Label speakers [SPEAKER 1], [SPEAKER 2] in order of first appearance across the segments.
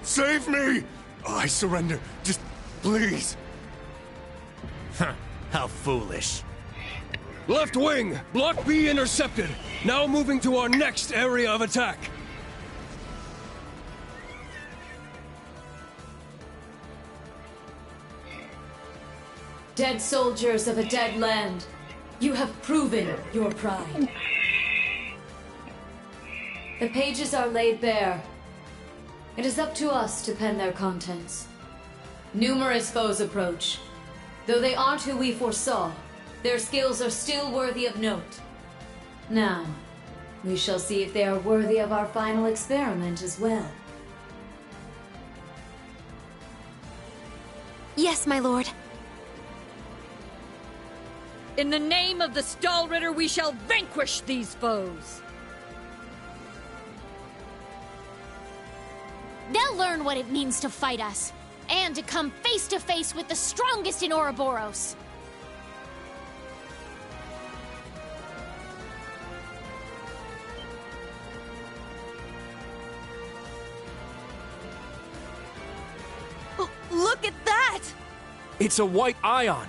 [SPEAKER 1] Save me! I surrender. Just please.
[SPEAKER 2] Huh. How foolish.
[SPEAKER 3] Left wing! Block B intercepted! Now moving to our next area of attack!
[SPEAKER 4] Dead soldiers of a dead land, you have proven your pride. The pages are laid bare. It is up to us to pen their contents. Numerous foes approach. Though they aren't who we foresaw, their skills are still worthy of note. Now, we shall see if they are worthy of our final experiment as well.
[SPEAKER 5] Yes, my lord.
[SPEAKER 6] In the name of the Stahlritter, we shall vanquish these foes!
[SPEAKER 5] They'll learn what it means to fight us, and to come face to face with the strongest in Ouroboros.
[SPEAKER 6] Look at that!
[SPEAKER 3] It's a white ion!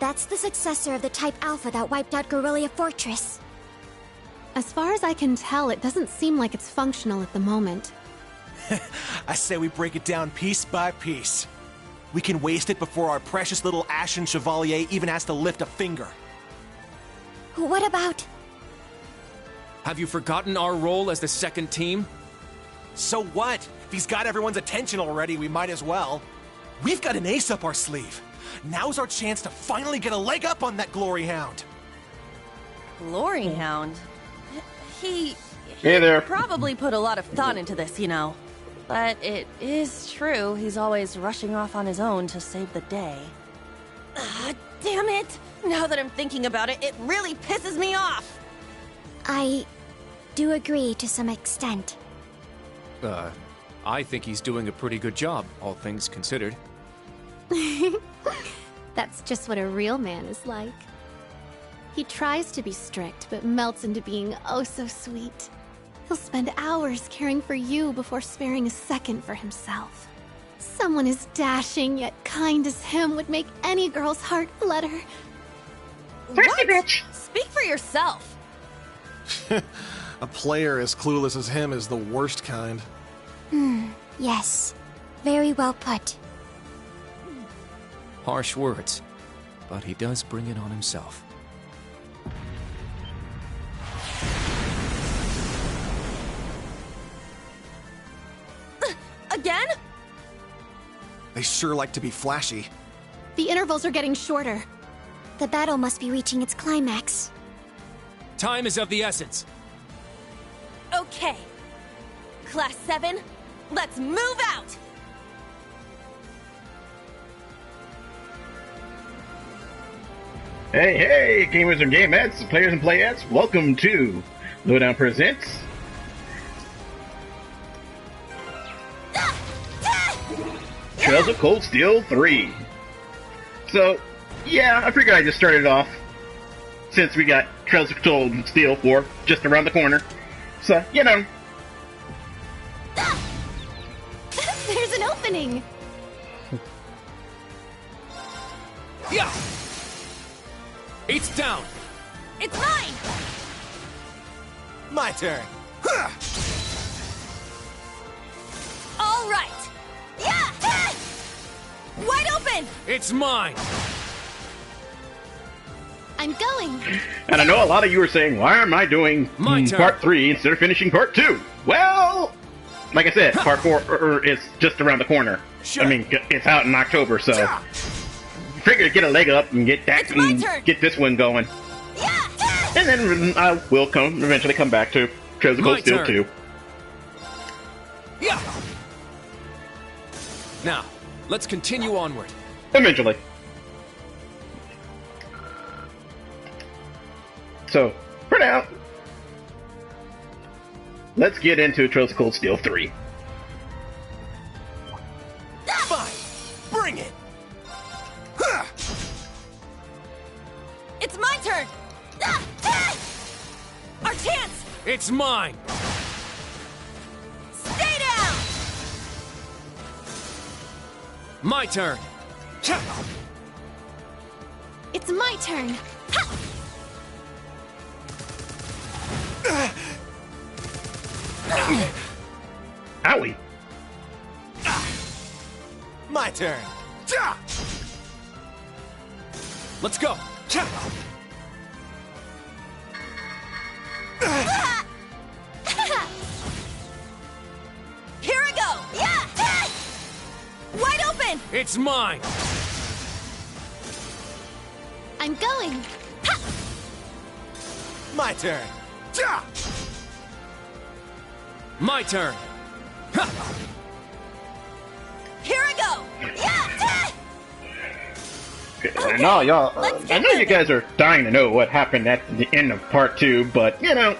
[SPEAKER 5] That's the successor of the Type Alpha that wiped out Guerrilla Fortress.
[SPEAKER 7] As far as I can tell, it doesn't seem like it's functional at the moment.
[SPEAKER 2] I say we break it down piece by piece. We can waste it before our precious little Ashen Chevalier even has to lift a finger.
[SPEAKER 5] What about...
[SPEAKER 3] Have you forgotten our role as the second team?
[SPEAKER 2] So what? If he's got everyone's attention already, we might as well. We've got an ace up our sleeve. Now's our chance to finally get a leg up on that Glory Hound.
[SPEAKER 8] Glory Hound? He
[SPEAKER 9] Hey there.
[SPEAKER 8] probably put a lot of thought into this, you know. But it is true, he's always rushing off on his own to save the day. Damn it! Now that I'm thinking about it, it really pisses me off!
[SPEAKER 5] I do agree to some extent.
[SPEAKER 3] I think he's doing a pretty good job, all things considered.
[SPEAKER 7] That's just what a real man is like. He tries to be strict, but melts into being oh so sweet. He'll spend hours caring for you before sparing a second for himself. Someone as dashing yet kind as him would make any girl's heart flutter.
[SPEAKER 9] Thirsty bitch!
[SPEAKER 8] Speak for yourself!
[SPEAKER 10] A player as clueless as him is the worst kind.
[SPEAKER 5] Yes. Very well put.
[SPEAKER 3] Harsh words, but he does bring it on himself.
[SPEAKER 8] Again?
[SPEAKER 10] They sure like to be flashy.
[SPEAKER 7] The intervals are getting shorter.
[SPEAKER 5] The battle must be reaching its climax.
[SPEAKER 3] Time is of the essence.
[SPEAKER 8] Okay. Class 7, let's move out!
[SPEAKER 9] Hey, gamers and gamettes, players and playettes, welcome to Lowdown Presents Trails of Cold Steel 3. So, yeah, I figured I'd just start it off, since we got Trails of Cold Steel 4 just around the corner. So, you know.
[SPEAKER 7] There's an opening!
[SPEAKER 3] Yeah! It's down!
[SPEAKER 8] It's mine!
[SPEAKER 2] My turn.
[SPEAKER 8] All right! Yeah! Wide open!
[SPEAKER 3] It's mine!
[SPEAKER 7] I'm going!
[SPEAKER 9] And I know a lot of you are saying, why am I doing
[SPEAKER 3] My turn.
[SPEAKER 9] part 3 instead of finishing part 2? Well, like I said, part 4 is just around the corner.
[SPEAKER 3] Sure.
[SPEAKER 9] I mean, it's out in October, so figured get a leg up and get that
[SPEAKER 8] It's my
[SPEAKER 9] and
[SPEAKER 8] turn.
[SPEAKER 9] get this one going.
[SPEAKER 8] Yeah!
[SPEAKER 9] And then I will eventually come back to Trails of
[SPEAKER 3] My
[SPEAKER 9] Cold Steel
[SPEAKER 3] turn.
[SPEAKER 9] 2.
[SPEAKER 3] Yeah! Now, let's continue onward.
[SPEAKER 9] Eventually. So, for now, let's get into Trails of Cold Steel 3.
[SPEAKER 2] Fine. Bring it.
[SPEAKER 8] It's my turn! Our chance!
[SPEAKER 3] It's mine! My turn.
[SPEAKER 7] It's my turn. Ha!
[SPEAKER 9] Owie.
[SPEAKER 2] My turn.
[SPEAKER 3] Let's go.
[SPEAKER 8] Here I go! Yeah! Wide open!
[SPEAKER 3] It's mine.
[SPEAKER 7] I'm going. Ha!
[SPEAKER 2] My turn.
[SPEAKER 3] My turn.
[SPEAKER 8] Here I go! Yeah!
[SPEAKER 9] I know y'all.
[SPEAKER 8] let's
[SPEAKER 9] I
[SPEAKER 8] get
[SPEAKER 9] know you
[SPEAKER 8] moving.
[SPEAKER 9] guys are dying to know what happened at the end of part 2, but you know,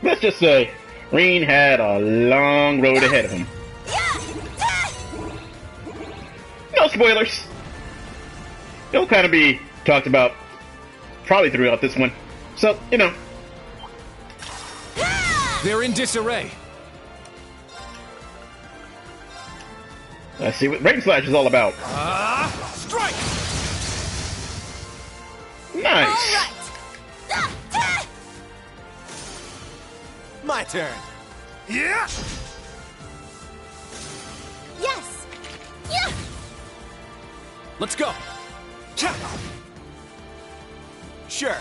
[SPEAKER 9] let's just say Reen had a long road ahead of him. No spoilers. It'll kind of be talked about probably throughout this one, so you know.
[SPEAKER 3] They're in disarray.
[SPEAKER 9] Let's see what Rain Slash is all about.
[SPEAKER 2] Strike!
[SPEAKER 9] Nice.
[SPEAKER 8] Alright!
[SPEAKER 2] My turn.
[SPEAKER 1] Yeah!
[SPEAKER 8] Yes! Yeah!
[SPEAKER 3] Let's go.
[SPEAKER 2] Sure.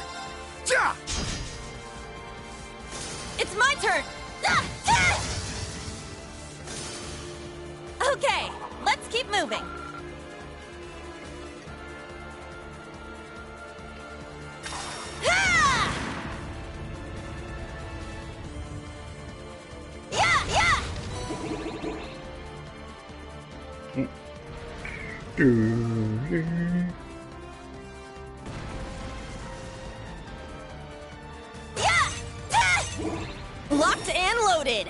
[SPEAKER 8] It's my turn! Okay, let's keep moving. Locked and loaded.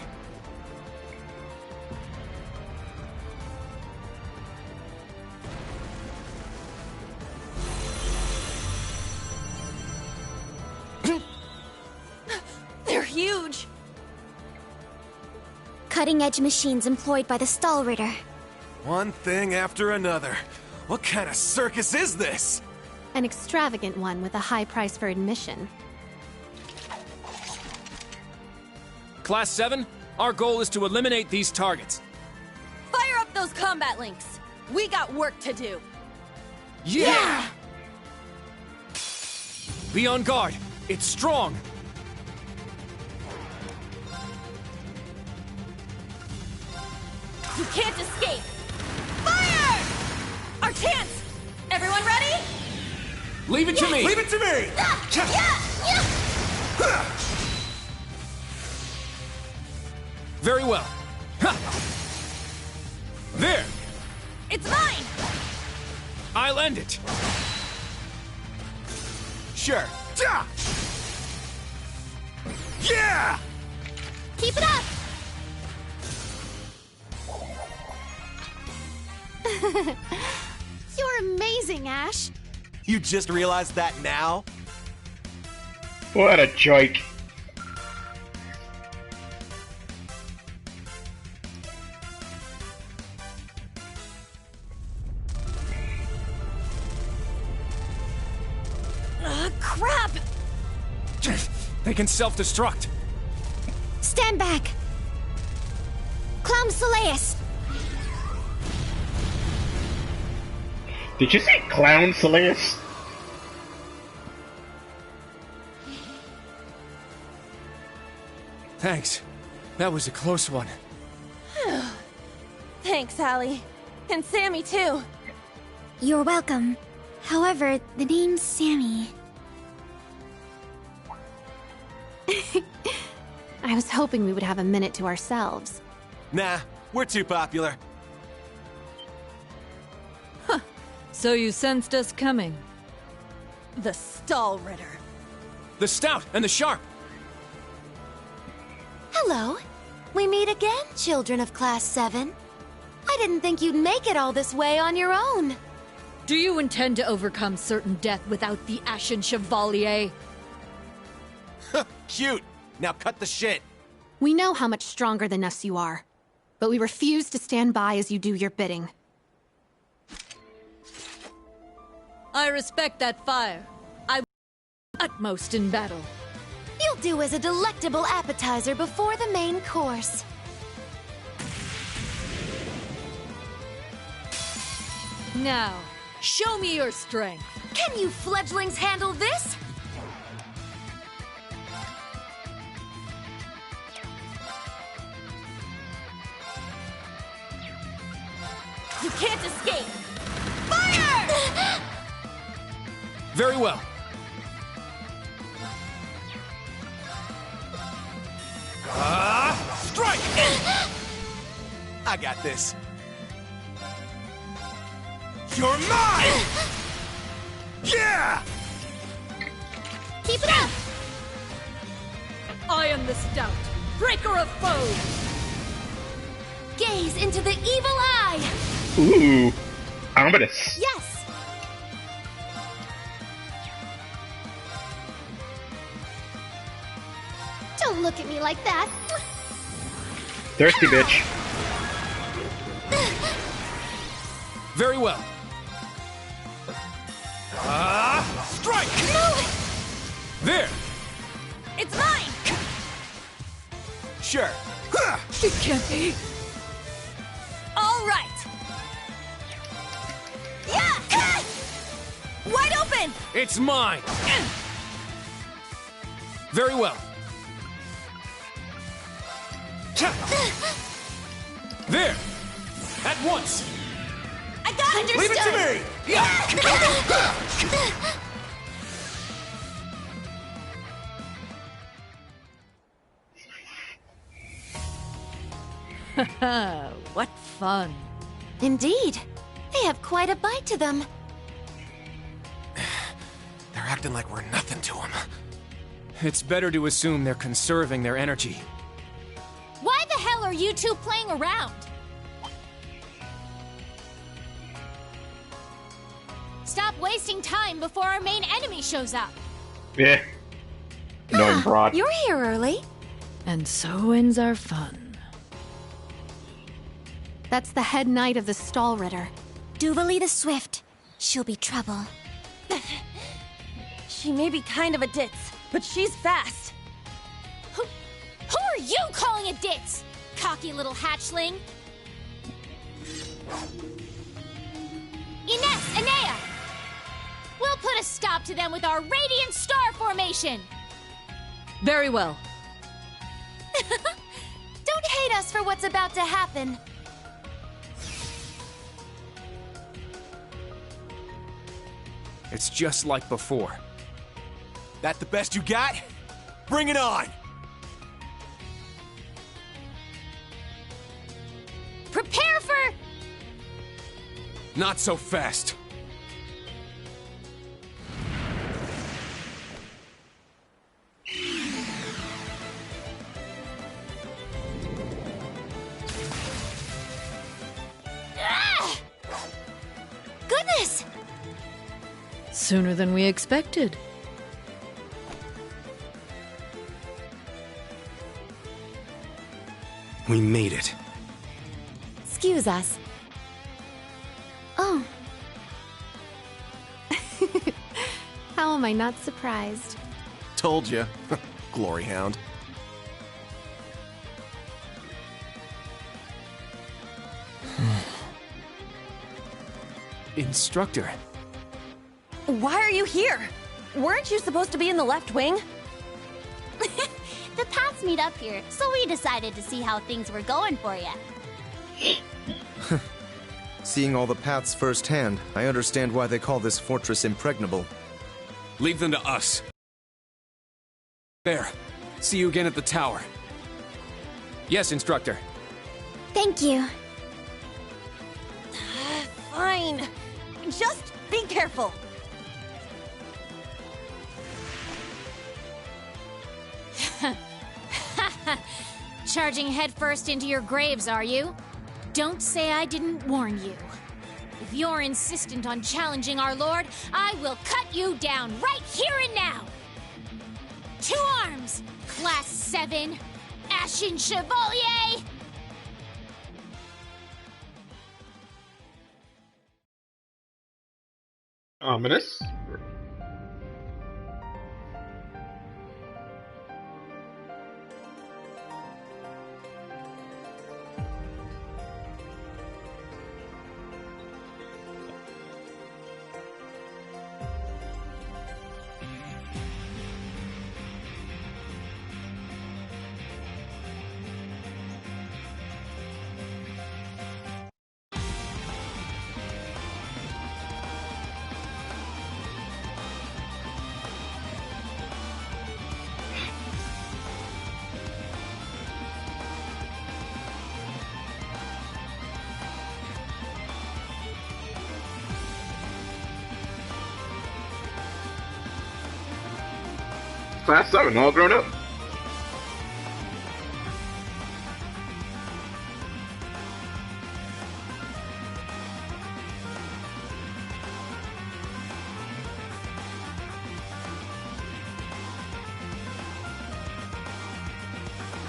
[SPEAKER 8] They're huge.
[SPEAKER 5] Cutting-edge machines employed by the Stahlritter.
[SPEAKER 2] One thing after another. What kind of circus is this?
[SPEAKER 7] An extravagant one with a high price for admission.
[SPEAKER 3] Class 7, our goal is to eliminate these targets.
[SPEAKER 8] Fire up those combat links. We got work to do.
[SPEAKER 3] Yeah! Be on guard. It's strong.
[SPEAKER 8] You can't escape. Fire! Our chance. Everyone ready?
[SPEAKER 3] Leave it to me.
[SPEAKER 2] Leave it to me!
[SPEAKER 3] Very well. Ha! There.
[SPEAKER 8] It's mine.
[SPEAKER 3] I'll end it.
[SPEAKER 2] Sure.
[SPEAKER 1] Yeah!
[SPEAKER 7] Keep it up! You're amazing, Ash.
[SPEAKER 2] You just realized that now?
[SPEAKER 9] What a joke.
[SPEAKER 8] Crap!
[SPEAKER 3] They can self-destruct.
[SPEAKER 5] Stand back! Clown Soleus!
[SPEAKER 9] Did you say Clown Soleus?
[SPEAKER 3] Thanks. That was a close one.
[SPEAKER 8] Thanks, Allie. And Sammy, too.
[SPEAKER 5] You're welcome. However, the name's Sammy.
[SPEAKER 7] I was hoping we would have a minute to ourselves.
[SPEAKER 2] Nah, we're too popular.
[SPEAKER 6] So you sensed us coming.
[SPEAKER 8] The Stahlritter.
[SPEAKER 3] The Stout and the Sharp.
[SPEAKER 7] Hello. We meet again, children of Class 7. I didn't think you'd make it all this way on your own.
[SPEAKER 6] Do you intend to overcome certain death without the Ashen Chevalier?
[SPEAKER 2] Cute. Now cut the shit.
[SPEAKER 7] We know how much stronger than us you are. but we refuse to stand by as you do your bidding.
[SPEAKER 6] I respect that fire. I will utmost in battle.
[SPEAKER 11] You'll do as a delectable appetizer before the main course.
[SPEAKER 6] Now, show me your strength.
[SPEAKER 11] Can you fledglings handle this?
[SPEAKER 8] You can't escape! Fire!
[SPEAKER 3] Very well.
[SPEAKER 2] Strike! I got this.
[SPEAKER 1] You're mine! Yeah!
[SPEAKER 7] Keep it up!
[SPEAKER 6] I am the stout, breaker of foes.
[SPEAKER 11] Gaze into the evil eye!
[SPEAKER 9] Ooh. Ominous.
[SPEAKER 7] Yes! Don't look at me like that.
[SPEAKER 9] Thirsty bitch.
[SPEAKER 3] Very well.
[SPEAKER 2] Strike!
[SPEAKER 3] There!
[SPEAKER 8] It's mine!
[SPEAKER 2] Sure.
[SPEAKER 6] It can't be.
[SPEAKER 8] All right! Yeah! Wide open!
[SPEAKER 3] It's mine! Very well. There! At once!
[SPEAKER 8] I got it!
[SPEAKER 2] Leave it to me!
[SPEAKER 6] What fun.
[SPEAKER 11] Indeed. They have quite a bite to them.
[SPEAKER 2] They're acting like we're nothing to them.
[SPEAKER 3] It's better to assume they're conserving their energy.
[SPEAKER 5] Why the hell are you two playing around? Stop wasting time before our main enemy shows up.
[SPEAKER 9] Yeah. Annoying broad.
[SPEAKER 11] You're here early.
[SPEAKER 6] And so ends our fun.
[SPEAKER 7] That's the head knight of the Stahlritter.
[SPEAKER 11] Duvalie the Swift. She'll be trouble.
[SPEAKER 8] She may be kind of a ditz, but she's fast.
[SPEAKER 5] Who are you calling a ditz? Cocky little hatchling. Ines, Anea! We'll put a stop to them with our Radiant Star Formation!
[SPEAKER 6] Very well.
[SPEAKER 11] Don't hate us for what's about to happen.
[SPEAKER 3] It's just like before.
[SPEAKER 2] That the best you got? Bring it on!
[SPEAKER 5] Prepare for...
[SPEAKER 3] Not so fast.
[SPEAKER 5] Ah!
[SPEAKER 11] Goodness!
[SPEAKER 6] Sooner than we expected.
[SPEAKER 1] We made it.
[SPEAKER 11] Excuse us.
[SPEAKER 7] Oh. How am I not surprised?
[SPEAKER 2] Told you. Glory Hound.
[SPEAKER 3] Instructor.
[SPEAKER 8] Why are you here? Weren't you supposed to be in the left wing?
[SPEAKER 5] The Pats meet up here, so we decided to see how things were going for you.
[SPEAKER 12] Seeing all the paths firsthand, I understand why they call this fortress impregnable.
[SPEAKER 3] Leave them to us. There. See you again at the tower. Yes, Instructor.
[SPEAKER 11] Thank you.
[SPEAKER 8] Fine. Just be careful.
[SPEAKER 5] Charging headfirst into your graves, are you? Don't say I didn't warn you. If you're insistent on challenging our lord, I will cut you down right here and now! 2 arms, Class 7, Ashen Chevalier!
[SPEAKER 9] Ominous. Class 7, all grown up.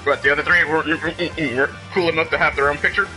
[SPEAKER 9] But the other three were cool enough to have their own picture?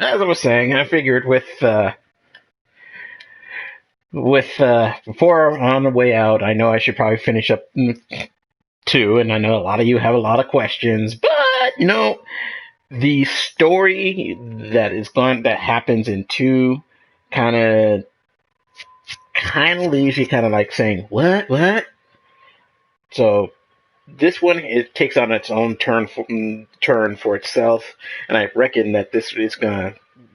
[SPEAKER 9] As I was saying, I figured before on the way out, I know I should probably finish up 2, and I know a lot of you have a lot of questions, but the story that happens in 2 kind of leaves you kind of like saying what. So this one, it takes on its own turn for itself, and I reckon that this is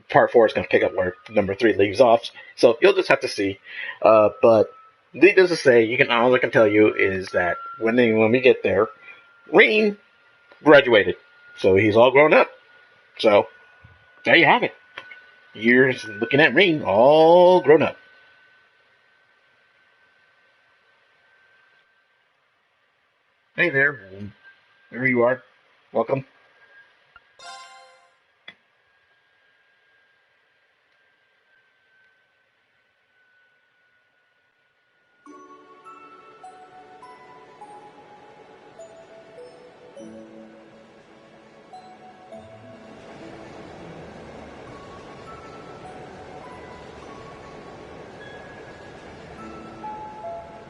[SPEAKER 9] part 4 is gonna pick up where number 3 leaves off. So you'll just have to see. But needless to say, all I can tell you is that when we get there, Rean graduated, so he's all grown up. So there you have it. You're looking at Rean all grown up. Hey there. There you are. Welcome.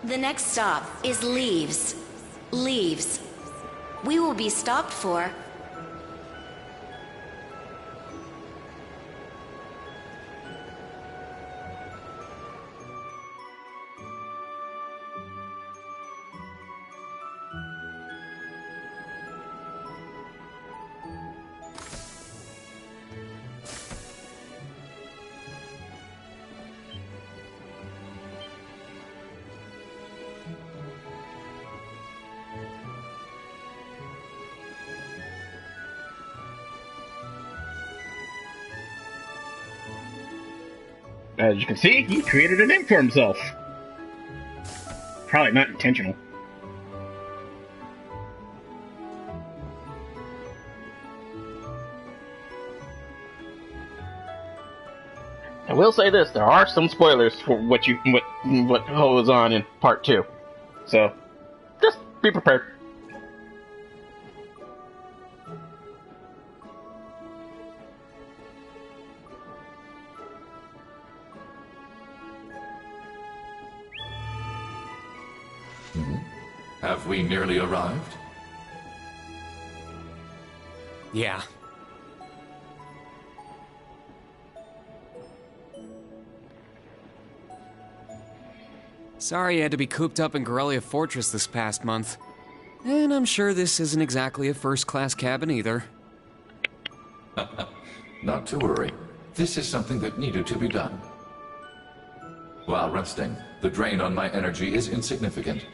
[SPEAKER 13] The next stop is Leaves. Leaves. We will be stopped for...
[SPEAKER 9] As you can see, he created a name for himself. Probably not intentional. I will say this: there are some spoilers for what goes on in part 2, so just be prepared.
[SPEAKER 14] Have we nearly arrived?
[SPEAKER 2] Yeah.
[SPEAKER 15] Sorry you had to be cooped up in Corellia Fortress this past month. And I'm sure this isn't exactly a first-class cabin either.
[SPEAKER 14] Not to worry. This is something that needed to be done. While resting, the drain on my energy is insignificant.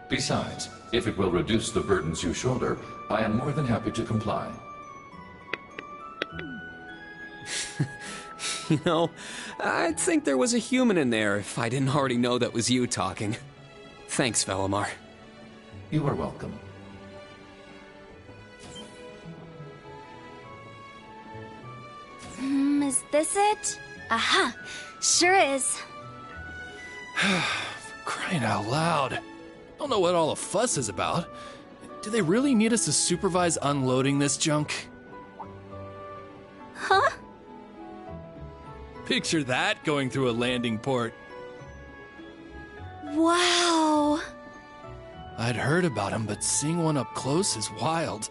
[SPEAKER 14] Besides, if it will reduce the burdens you shoulder, I am more than happy to comply.
[SPEAKER 15] You know, I'd think there was a human in there if I didn't already know that was you talking. Thanks, Velimar.
[SPEAKER 14] You are welcome.
[SPEAKER 11] Is this it? Aha! Sure is.
[SPEAKER 16] Crying out loud. Don't know what all the fuss is about. Do they really need us to supervise unloading this junk?
[SPEAKER 11] Huh?
[SPEAKER 16] Picture that going through a landing port.
[SPEAKER 11] Wow!
[SPEAKER 16] I'd heard about them, but seeing one up close is wild.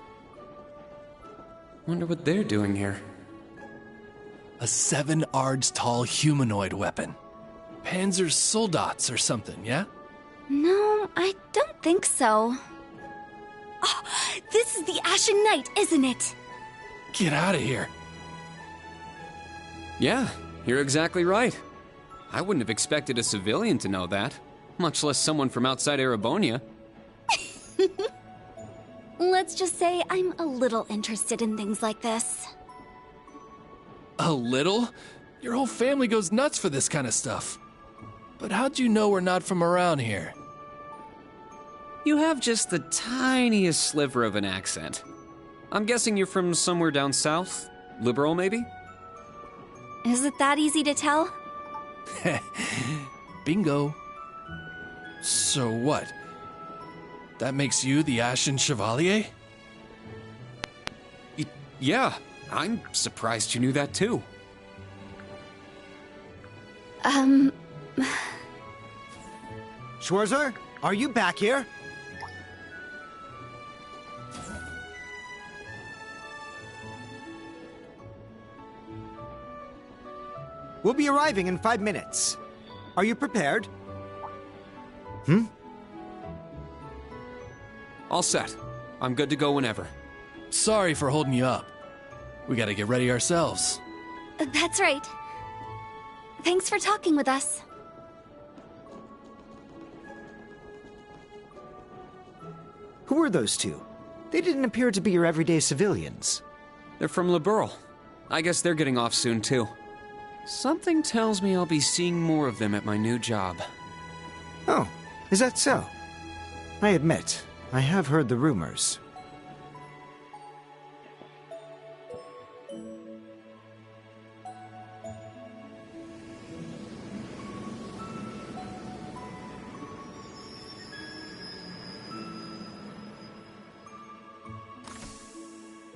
[SPEAKER 15] Wonder what they're doing here.
[SPEAKER 16] A 7 ards tall humanoid weapon. Panzersoldats or something, yeah?
[SPEAKER 11] No, I don't think so. Oh, this is the Ashen Knight, isn't it?
[SPEAKER 16] Get out of here.
[SPEAKER 15] Yeah, you're exactly right. I wouldn't have expected a civilian to know that, much less someone from outside Erebonia.
[SPEAKER 11] Let's just say I'm a little interested in things like this.
[SPEAKER 16] A little? Your whole family goes nuts for this kind of stuff. But how'd you know we're not from around here?
[SPEAKER 15] You have just the tiniest sliver of an accent. I'm guessing you're from somewhere down south? Liberal, maybe?
[SPEAKER 11] Is it that easy to tell?
[SPEAKER 16] Bingo. So what? That makes you the Ashen Chevalier?
[SPEAKER 15] Yeah, I'm surprised you knew that too.
[SPEAKER 17] Schwarzer, are you back here? We'll be arriving in 5 minutes. Are you prepared?
[SPEAKER 15] All set. I'm good to go whenever.
[SPEAKER 16] Sorry for holding you up. We gotta get ready ourselves.
[SPEAKER 11] That's right. Thanks for talking with us.
[SPEAKER 17] Who are those two? They didn't appear to be your everyday civilians.
[SPEAKER 15] They're from Liberl. I guess they're getting off soon too. Something tells me I'll be seeing more of them at my new job.
[SPEAKER 17] Oh, is that so? I admit, I have heard the rumors.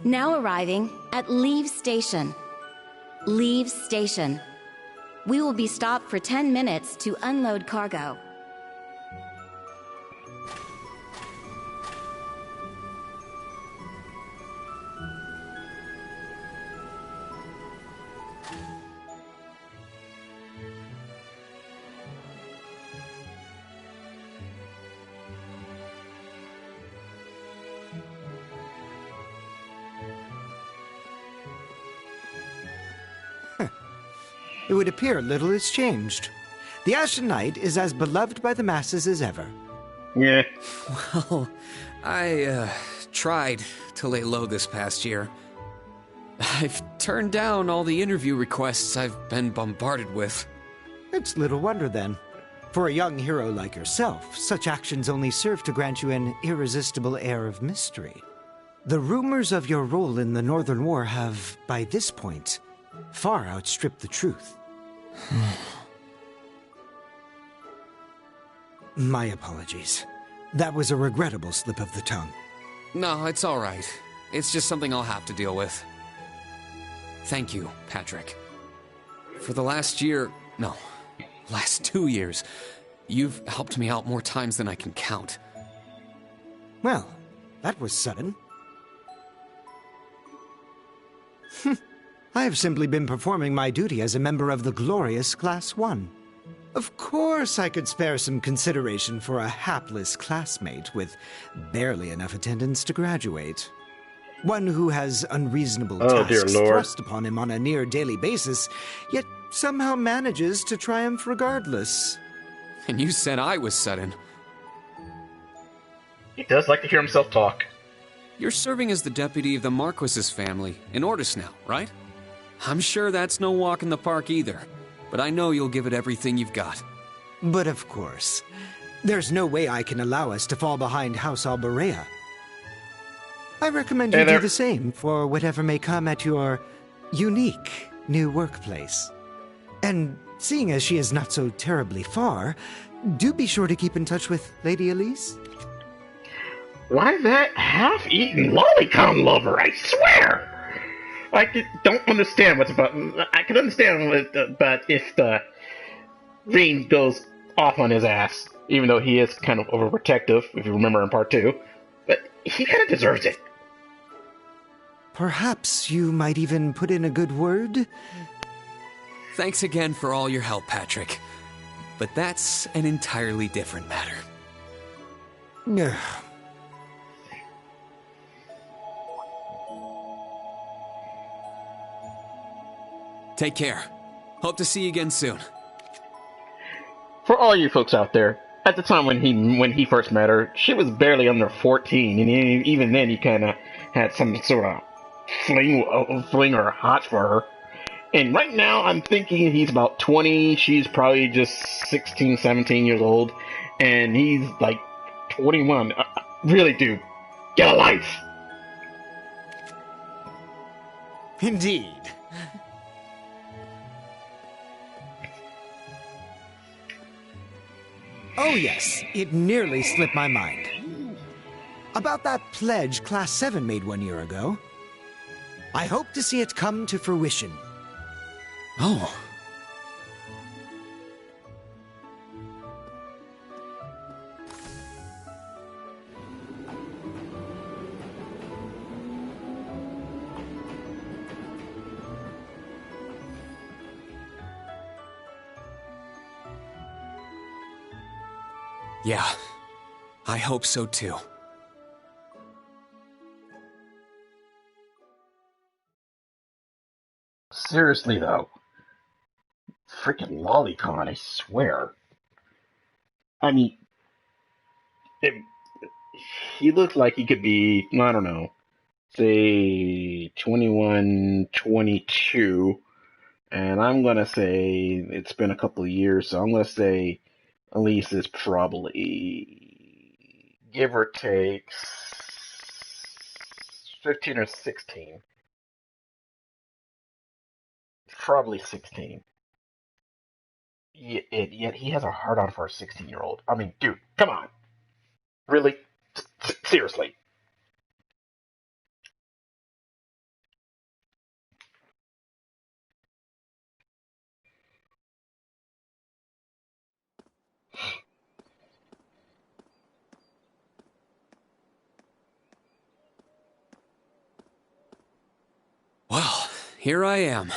[SPEAKER 13] Now arriving at Leave Station. Leave Station. We will be stopped for 10 minutes to unload cargo.
[SPEAKER 17] It would appear little has changed. The Ashen Knight is as beloved by the masses as ever.
[SPEAKER 9] Yeah.
[SPEAKER 15] Well, I, tried to lay low this past year. I've turned down all the interview requests I've been bombarded with.
[SPEAKER 17] It's little wonder then. For a young hero like yourself, such actions only serve to grant you an irresistible air of mystery. The rumors of your role in the Northern War have, by this point, far outstripped the truth. My apologies. That was a regrettable slip of the tongue.
[SPEAKER 15] No, it's all right. It's just something I'll have to deal with. Thank you, Patrick. For the last 2 years, you've helped me out more times than I can count.
[SPEAKER 17] Well, that was sudden. I have simply been performing my duty as a member of the glorious Class 1. Of course I could spare some consideration for a hapless classmate with barely enough attendance to graduate. One who has unreasonable tasks thrust upon him on a near daily basis, yet somehow manages to triumph regardless.
[SPEAKER 15] And you said I was sudden.
[SPEAKER 9] He does like to hear himself talk.
[SPEAKER 15] You're serving as the deputy of the Marquis's family in Ordis now, right? I'm sure that's no walk in the park either, but I know you'll give it everything you've got.
[SPEAKER 17] But of course, there's no way I can allow us to fall behind House Alberea. I recommend you do the same for whatever may come at your unique new workplace. And seeing as she is not so terribly far, do be sure to keep in touch with Lady Elise.
[SPEAKER 9] Why that half-eaten lolicon lover, I swear! I don't understand what's about... I can understand but if the Rean goes off on his ass, even though he is kind of overprotective, if you remember in part 2. But he kind of deserves it.
[SPEAKER 17] Perhaps you might even put in a good word?
[SPEAKER 15] Thanks again for all your help, Patrick. But that's an entirely different matter. Take care. Hope to see you again soon.
[SPEAKER 9] For all you folks out there, at the time when he first met her, she was barely under 14, and even then he kind of had some sort of fling or hot for her. And right now I'm thinking he's about 20, she's probably just 16, 17 years old, and he's like 21. Really, dude, get a life!
[SPEAKER 17] Indeed. Oh yes, it nearly slipped my mind. About that pledge Class 7 made 1 year ago. I hope to see it come to fruition.
[SPEAKER 15] Oh. Yeah, I hope so too.
[SPEAKER 9] Seriously though, freaking lolicon, I swear. I mean, he looked like he could be, I don't know, say 21, 22, and I'm gonna say it's been a couple of years, so I'm gonna say Elise is probably, give or take, 15 or 16. Probably 16. Yet he has a hard-on for a 16-year-old. I mean, dude, come on. Really? Seriously.
[SPEAKER 15] Well, here I am.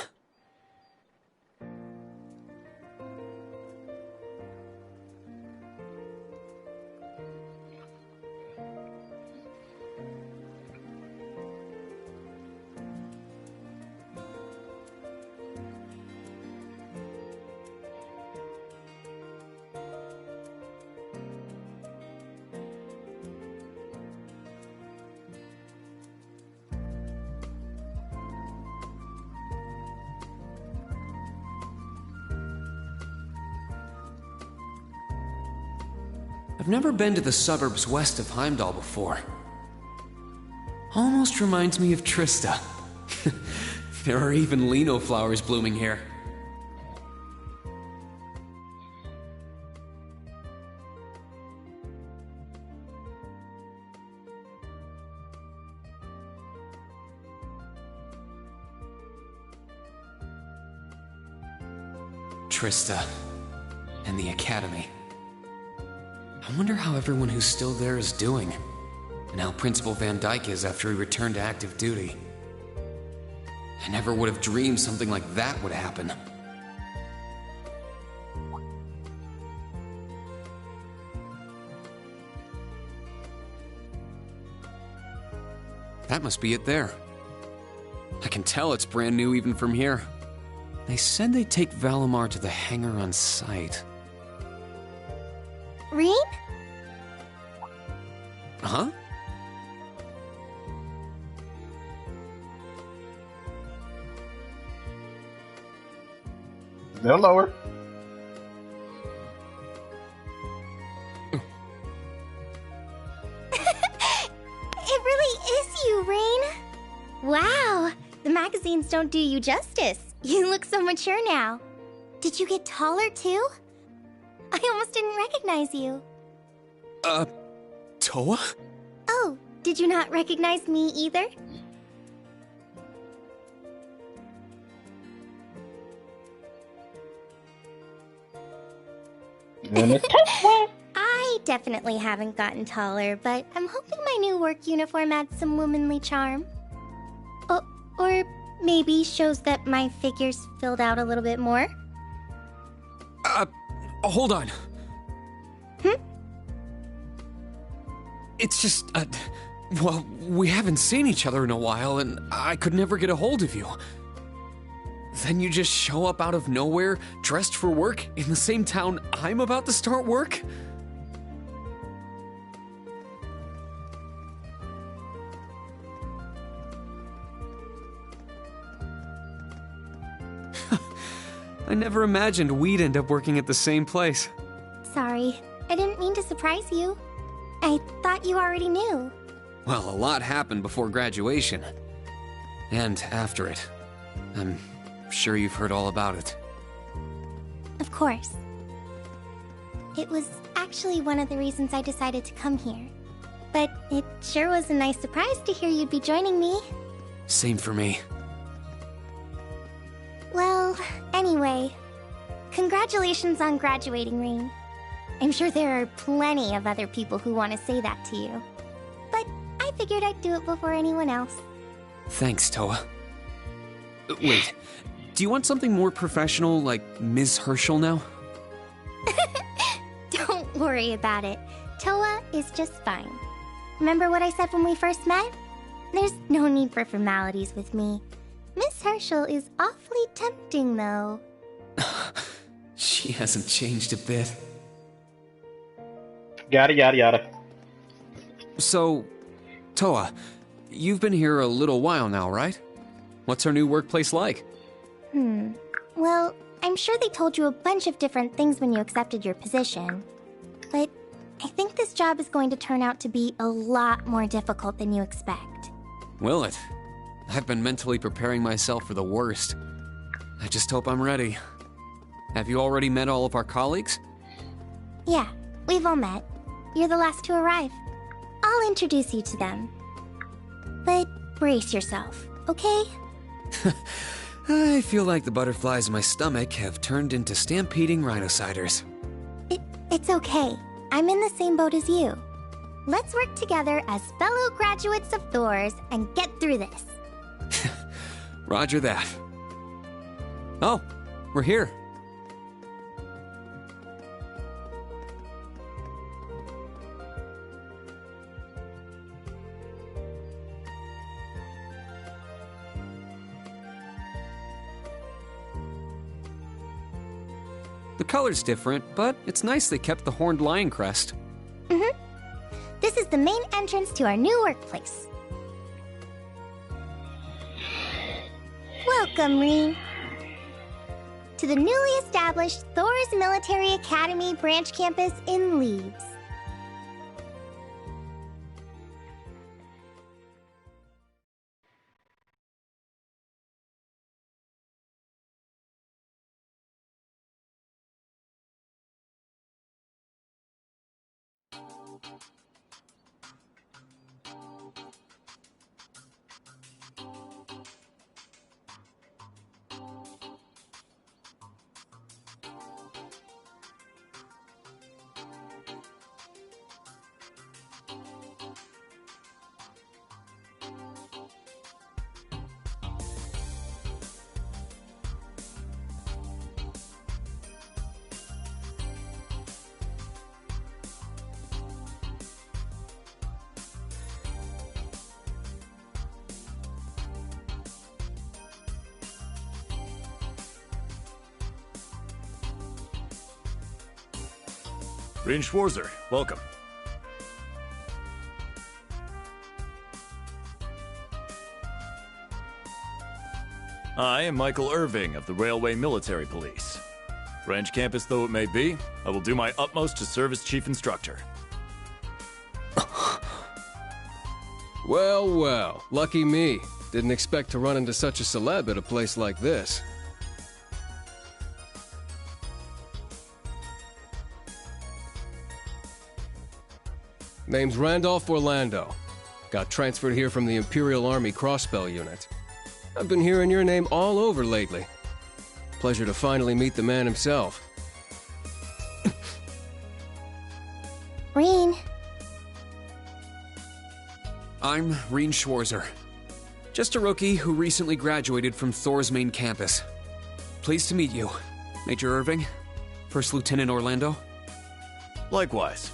[SPEAKER 15] I've never been to the suburbs west of Heimdall before. Almost reminds me of Trista. There are even lino flowers blooming here. Trista and the Academy. I wonder how everyone who's still there is doing, and how Principal Van Dyke is after he returned to active duty. I never would have dreamed something like that would happen. That must be it there. I can tell it's brand new even from here. They said they'd take Valimar to the hangar on site.
[SPEAKER 11] Rean?
[SPEAKER 15] Huh?
[SPEAKER 9] No lower.
[SPEAKER 11] It really is you, Rean. Wow, the magazines don't do you justice. You look so mature now. Did you get taller too? I almost didn't recognize you.
[SPEAKER 15] Toa?
[SPEAKER 11] Oh, did you not recognize me either? I definitely haven't gotten taller, but I'm hoping my new work uniform adds some womanly charm. Or maybe shows that my figure's filled out a little bit more.
[SPEAKER 15] Hold on. It's just, well, we haven't seen each other in a while, and I could never get a hold of you. Then you just show up out of nowhere, dressed for work, in the same town I'm about to start work? I never imagined we'd end up working at the same place.
[SPEAKER 11] Sorry, I didn't mean to surprise you. I thought you already knew.
[SPEAKER 15] Well, a lot happened before graduation. And after it. I'm sure you've heard all about it.
[SPEAKER 11] Of course. It was actually one of the reasons I decided to come here. But it sure was a nice surprise to hear you'd be joining me.
[SPEAKER 15] Same for me.
[SPEAKER 11] Well, anyway, congratulations on graduating, Rean. I'm sure there are plenty of other people who want to say that to you. But I figured I'd do it before anyone else.
[SPEAKER 15] Thanks, Toa. Wait, do you want something more professional, like Ms. Herschel now?
[SPEAKER 11] Don't worry about it. Toa is just fine. Remember what I said when we first met? There's no need for formalities with me. Miss Herschel is awfully tempting, though.
[SPEAKER 15] She hasn't changed a bit.
[SPEAKER 9] Yada, yada, yada.
[SPEAKER 15] So, Toa, you've been here a little while now, right? What's her new workplace like?
[SPEAKER 11] Well, I'm sure they told you a bunch of different things when you accepted your position. But I think this job is going to turn out to be a lot more difficult than you expect.
[SPEAKER 15] Will it? I've been mentally preparing myself for the worst. I just hope I'm ready. Have you already met all of our colleagues?
[SPEAKER 11] Yeah, we've all met. You're the last to arrive. I'll introduce you to them. But brace yourself, okay?
[SPEAKER 15] I feel like the butterflies in my stomach have turned into stampeding rhinociders.
[SPEAKER 11] It's okay. I'm in the same boat as you. Let's work together as fellow graduates of Thors and get through this.
[SPEAKER 15] Roger that. Oh, we're here. The color's different, but it's nice they kept the horned lion crest.
[SPEAKER 11] This is the main entrance to our new workplace. Welcome, Rean, to the newly established Thors Military Academy branch campus in Leaves.
[SPEAKER 18] Rean Schwarzer, welcome. I am Michael Irving of the Railway Military Police. Branch campus though it may be, I will do my utmost to serve as chief instructor.
[SPEAKER 3] Well, well, lucky me. Didn't expect to run into such a celeb at a place like this. Name's Randolph Orlando. Got transferred here from the Imperial Army Crossbell Unit. I've been hearing your name all over lately. Pleasure to finally meet the man himself.
[SPEAKER 11] Rean.
[SPEAKER 15] I'm Rean Schwarzer. Just a rookie who recently graduated from Thor's main campus. Pleased to meet you, Major Irving, First Lieutenant Orlando.
[SPEAKER 18] Likewise.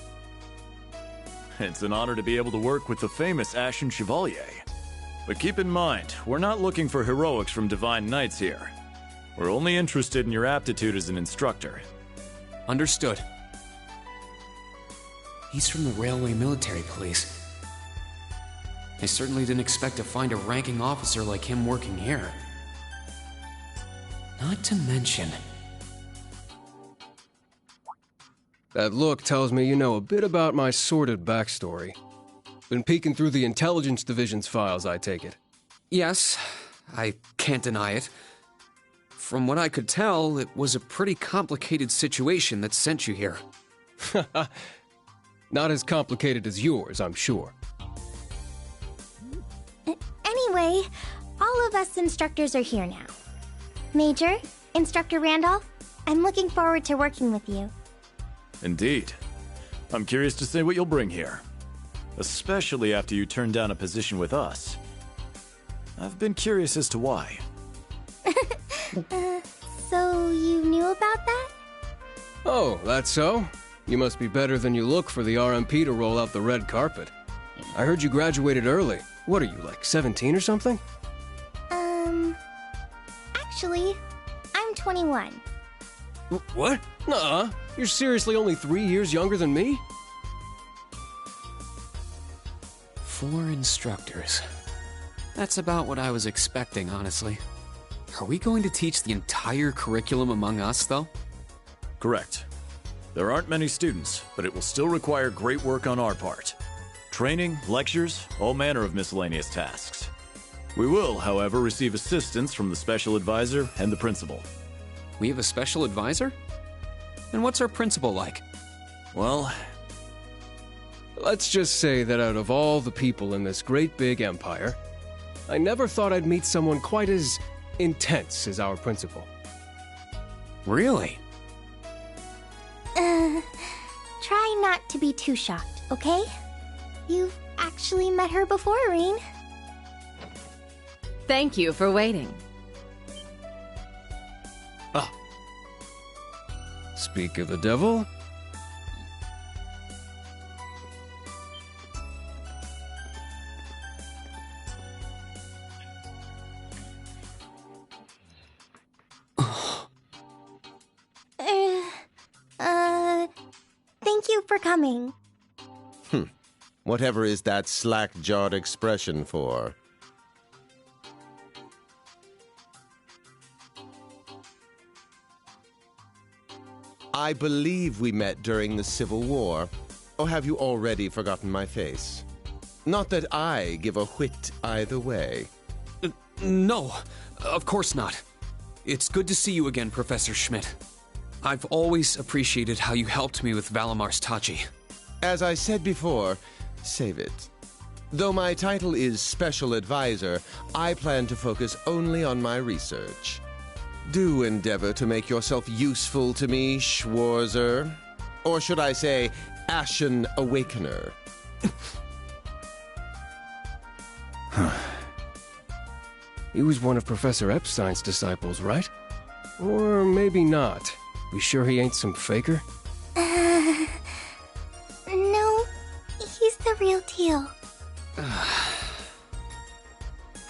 [SPEAKER 18] It's an honor to be able to work with the famous Ashen Chevalier. But keep in mind, we're not looking for heroics from Divine Knights here. We're only interested in your aptitude as an instructor.
[SPEAKER 15] Understood. He's from the Railway Military Police. I certainly didn't expect to find a ranking officer like him working here. Not to mention...
[SPEAKER 3] That look tells me you know a bit about my sordid backstory. Been peeking through the Intelligence Division's files, I take it.
[SPEAKER 15] Yes, I can't deny it. From what I could tell, it was a pretty complicated situation that sent you here.
[SPEAKER 3] Not as complicated as yours, I'm sure.
[SPEAKER 11] Anyway, all of us instructors are here now. Major, Instructor Randolph, I'm looking forward to working with you.
[SPEAKER 18] Indeed. I'm curious to see what you'll bring here. Especially after you turn down a position with us. I've been curious as to why.
[SPEAKER 11] So you knew about that?
[SPEAKER 3] Oh, that's so? You must be better than you look for the RMP to roll out the red carpet. I heard you graduated early. What are you, like 17 or something?
[SPEAKER 11] Actually, I'm 21.
[SPEAKER 3] What? Nuh-uh. You're seriously only 3 years younger than me?
[SPEAKER 15] 4 instructors. That's about what I was expecting, honestly. Are we going to teach the entire curriculum among us, though?
[SPEAKER 18] Correct. There aren't many students, but it will still require great work on our part. Training, lectures, all manner of miscellaneous tasks. We will, however, receive assistance from the special advisor and the principal.
[SPEAKER 15] We have a special advisor? And what's our principal like?
[SPEAKER 18] Well...
[SPEAKER 3] Let's just say that out of all the people in this great big empire, I never thought I'd meet someone quite as intense as our principal.
[SPEAKER 15] Really?
[SPEAKER 11] Try not to be too shocked, okay? You've actually met her before, Rean.
[SPEAKER 19] Thank you for waiting.
[SPEAKER 3] Ah. Speak of the devil.
[SPEAKER 11] Thank you for coming.
[SPEAKER 20] Whatever is that slack-jawed expression for? I believe we met during the Civil War. Or have you already forgotten my face? Not that I give a whit either way.
[SPEAKER 15] No, of course not. It's good to see you again, Professor Schmidt. I've always appreciated how you helped me with Valamar's Tachi.
[SPEAKER 20] As I said before, save it. Though my title is Special Advisor, I plan to focus only on my research. Do endeavor to make yourself useful to me, Schwarzer. Or should I say, Ashen Awakener.
[SPEAKER 3] He was one of Professor Epstein's disciples, right? Or maybe not. You sure he ain't some faker?
[SPEAKER 11] No, he's the real deal.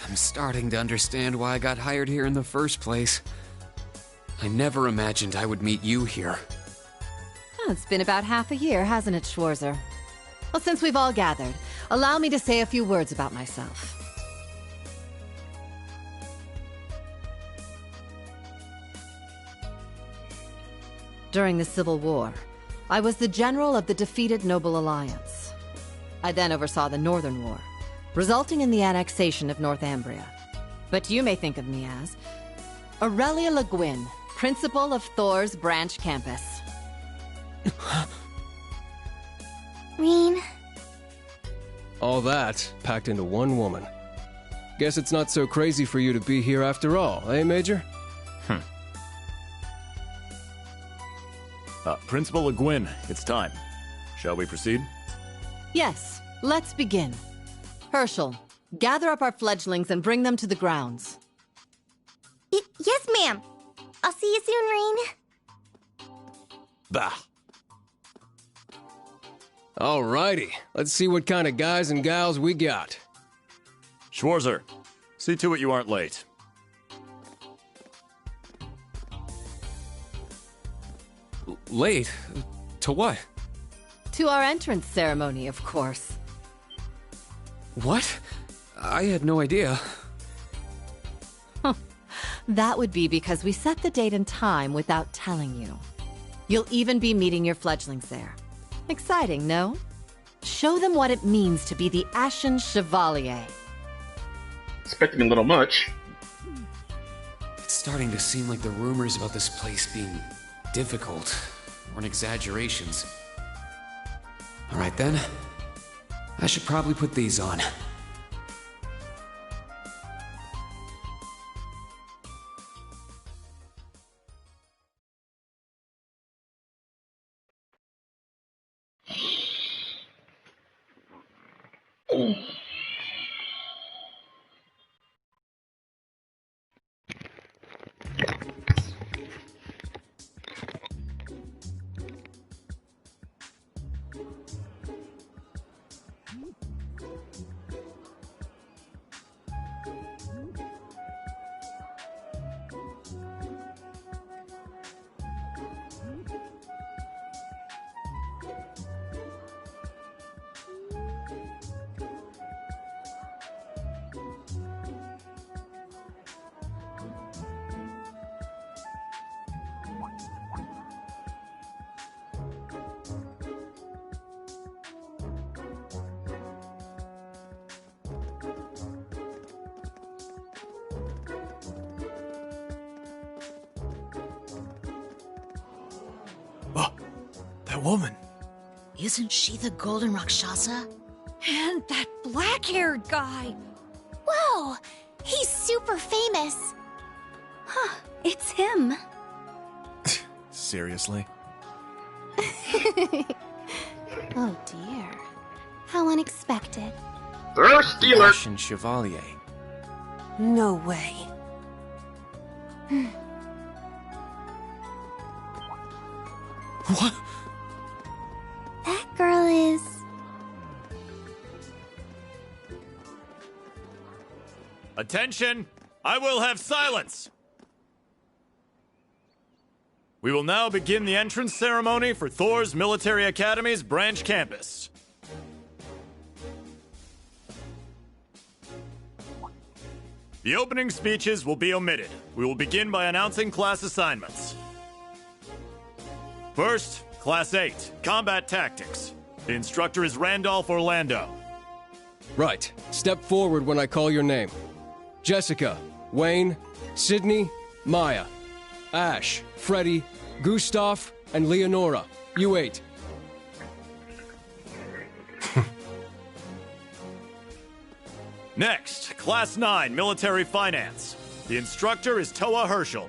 [SPEAKER 15] I'm starting to understand why I got hired here in the first place. I never imagined I would meet you here.
[SPEAKER 19] It's been about half a year, hasn't it, Schwarzer? Well, since we've all gathered, allow me to say a few words about myself. During the Civil War, I was the general of the defeated Noble Alliance. I then oversaw the Northern War, resulting in the annexation of Northumbria. But you may think of me as Aurelia Le Guin, principal of Thor's branch campus.
[SPEAKER 11] Rean.
[SPEAKER 3] All that packed into one woman. Guess it's not so crazy for you to be here after all, eh, Major?
[SPEAKER 18] Principal Le Guin, it's time. Shall we proceed?
[SPEAKER 19] Yes, let's begin. Herschel, gather up our fledglings and bring them to the grounds.
[SPEAKER 11] Yes, ma'am. I'll see you soon, Rean.
[SPEAKER 3] Bah. Alrighty, let's see what kind of guys and gals we got.
[SPEAKER 18] Schwarzer, see to it you aren't late.
[SPEAKER 15] Late? To what?
[SPEAKER 19] To our entrance ceremony, of course.
[SPEAKER 15] What? I had no idea.
[SPEAKER 19] That would be because we set the date and time without telling you. You'll even be meeting your fledglings there. Exciting, no? Show them what it means to be the Ashen Chevalier.
[SPEAKER 9] Expecting a little much.
[SPEAKER 15] It's starting to seem like the rumors about this place being difficult weren't exaggerations. Alright then. I should probably put these on.
[SPEAKER 2] That woman.
[SPEAKER 6] Isn't she the Golden Rakshasa? And that black-haired guy.
[SPEAKER 11] Whoa! He's super famous. Huh, it's him.
[SPEAKER 2] Seriously?
[SPEAKER 7] Oh dear. How unexpected.
[SPEAKER 9] Thirsty alert!
[SPEAKER 15] Ashen Chevalier.
[SPEAKER 6] No way.
[SPEAKER 15] What?
[SPEAKER 11] That girl is...
[SPEAKER 18] Attention! I will have silence! We will now begin the entrance ceremony for Thor's Military Academy's branch campus. The opening speeches will be omitted. We will begin by announcing class assignments. First, Class 8, Combat Tactics. The instructor is Randolph Orlando.
[SPEAKER 3] Right. Step forward when I call your name. Jessica, Wayne, Sydney, Maya, Ash, Freddy, Gustav, and Leonora. You 8.
[SPEAKER 18] Next, Class 9, Military Finance. The instructor is Toa Herschel.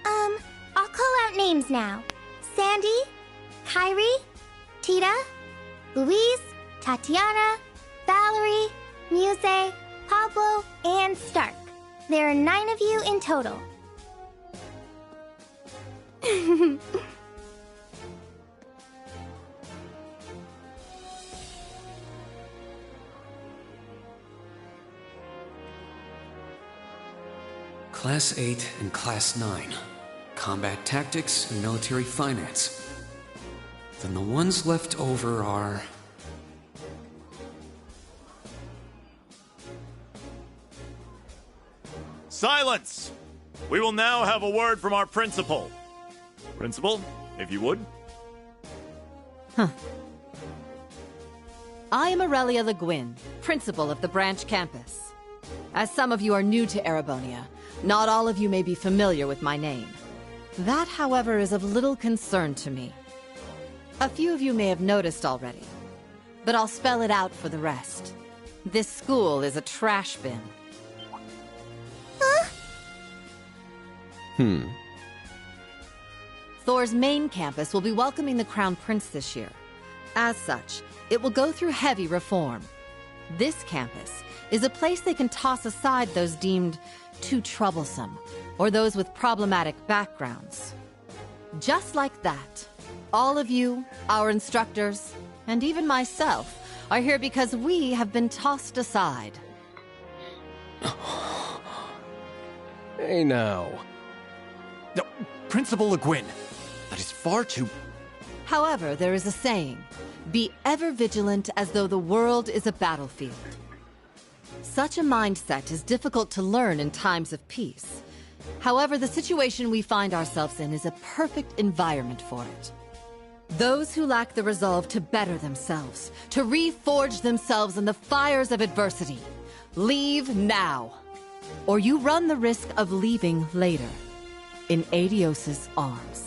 [SPEAKER 11] I'll call out names now. Sandy, Kyrie, Tita, Louise, Tatiana, Valerie, Muse, Pablo, and Stark. There are 9 of you in total.
[SPEAKER 15] Class 8 and Class 9. Combat Tactics and Military Finance. Then the ones left over are...
[SPEAKER 18] Silence! We will now have a word from our principal. Principal, if you would.
[SPEAKER 19] I am Aurelia Le Guin, principal of the branch campus. As some of you are new to Erebonia, not all of you may be familiar with my name. That, however, is of little concern to me. A few of you may have noticed already, but I'll spell it out for the rest. This school is a trash bin. Thor's main campus will be welcoming the Crown Prince this year. As such, it will go through heavy reform. This campus is a place they can toss aside those deemed too troublesome, or those with problematic backgrounds. Just like that, all of you, our instructors, and even myself, are here because we have been tossed aside.
[SPEAKER 3] Hey now.
[SPEAKER 2] No, Principal Le Guin, that is far too...
[SPEAKER 19] However, there is a saying, be ever vigilant as though the world is a battlefield. Such a mindset is difficult to learn in times of peace. However, the situation we find ourselves in is a perfect environment for it. Those who lack the resolve to better themselves, to reforge themselves in the fires of adversity, leave now. Or you run the risk of leaving later, in Aidios's arms.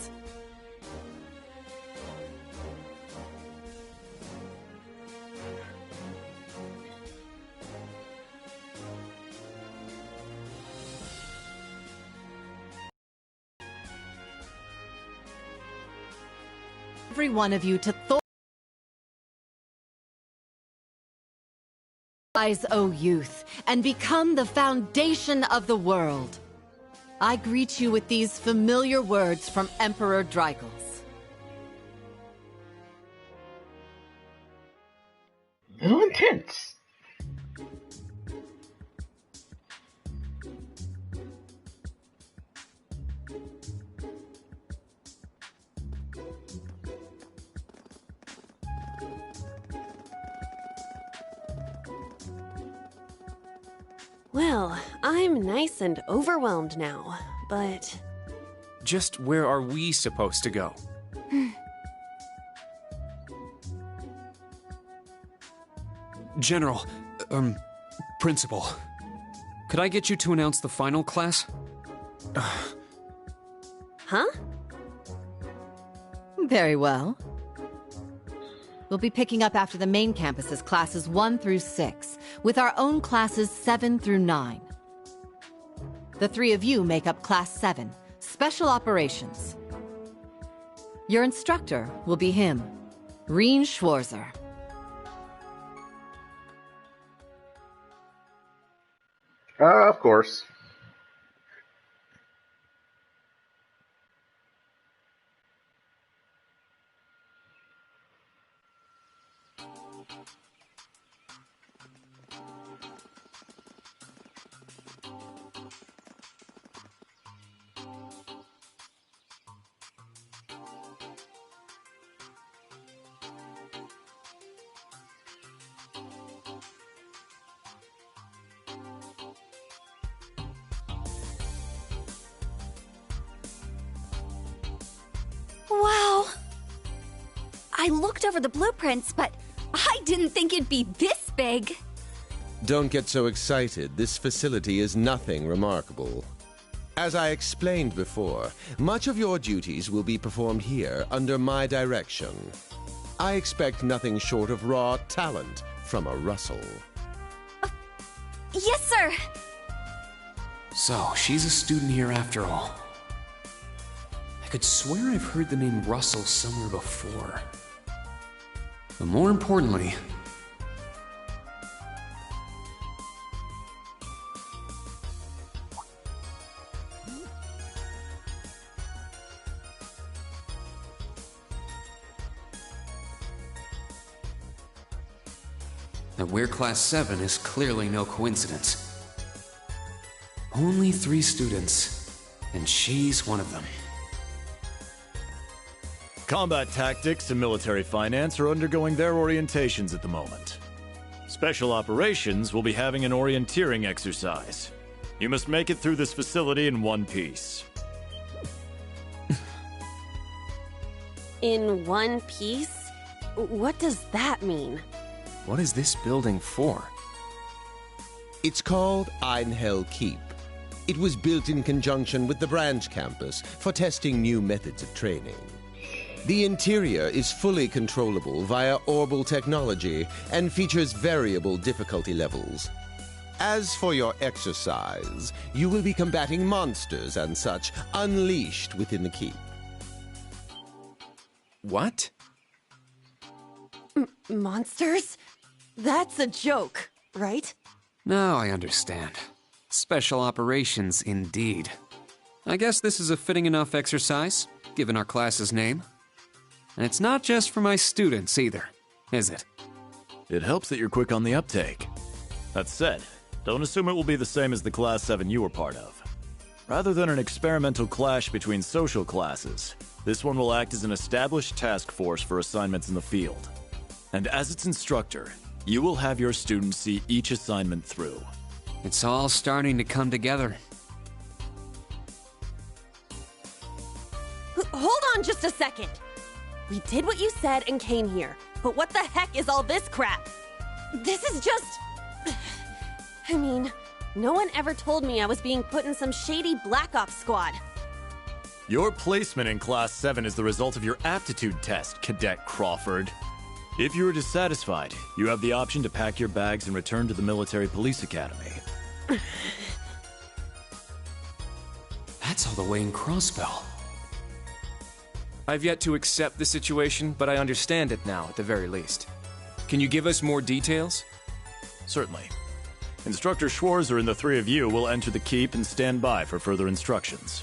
[SPEAKER 19] Every one of you to Thor. Rise, O youth, and become the foundation of the world. I greet you with these familiar words from Emperor Dreigels.
[SPEAKER 9] A little intense.
[SPEAKER 21] Well, I'm nice and overwhelmed now, but...
[SPEAKER 22] Just where are we supposed to go?
[SPEAKER 15] General, Principal, could I get you to announce the final class?
[SPEAKER 21] Huh?
[SPEAKER 19] Very well. We'll be picking up after the main campus's classes 1 through 6, with our own classes 7 through 9. The 3 of you make up Class 7, Special Operations. Your instructor will be him, Rean Schwarzer.
[SPEAKER 9] Of course.
[SPEAKER 23] Wow! I looked over the blueprints, but I didn't think it'd be this big.
[SPEAKER 20] Don't get so excited. This facility is nothing remarkable. As I explained before, much of your duties will be performed here under my direction. I expect nothing short of raw talent from a Russell.
[SPEAKER 23] Yes, sir!
[SPEAKER 15] So, she's a student here after all. I could swear I've heard the name Russell somewhere before. But more importantly... that we're Class 7 is clearly no coincidence. Only 3 students, and she's one of them.
[SPEAKER 18] Combat tactics and military finance are undergoing their orientations at the moment. Special operations will be having an orienteering exercise. You must make it through this facility in one piece.
[SPEAKER 21] In one piece? What does that mean?
[SPEAKER 22] What is this building for?
[SPEAKER 20] It's called Einhell Keep. It was built in conjunction with the branch campus for testing new methods of training. The interior is fully controllable via Orbal technology and features variable difficulty levels. As for your exercise, you will be combating monsters and such unleashed within the keep.
[SPEAKER 22] What?
[SPEAKER 21] Monsters? That's a joke, right?
[SPEAKER 15] Now I understand. Special operations, indeed. I guess this is a fitting enough exercise, given our class's name. And it's not just for my students either, is it?
[SPEAKER 18] It helps that you're quick on the uptake. That said, don't assume it will be the same as the Class 7 you were part of. Rather than an experimental clash between social classes, this one will act as an established task force for assignments in the field. And as its instructor, you will have your students see each assignment through.
[SPEAKER 15] It's all starting to come together.
[SPEAKER 21] Hold on just a second! We did what you said and came here, but what the heck is all this crap? This is just... I mean, no one ever told me I was being put in some shady Black Ops squad.
[SPEAKER 18] Your placement in Class 7 is the result of your aptitude test, Cadet Crawford. If you are dissatisfied, you have the option to pack your bags and return to the Military Police Academy.
[SPEAKER 15] That's all the way in Crossbell.
[SPEAKER 22] I've yet to accept the situation, but I understand it now, at the very least. Can you give us more details?
[SPEAKER 18] Certainly. Instructor Schwarzer and the three of you will enter the keep and stand by for further instructions.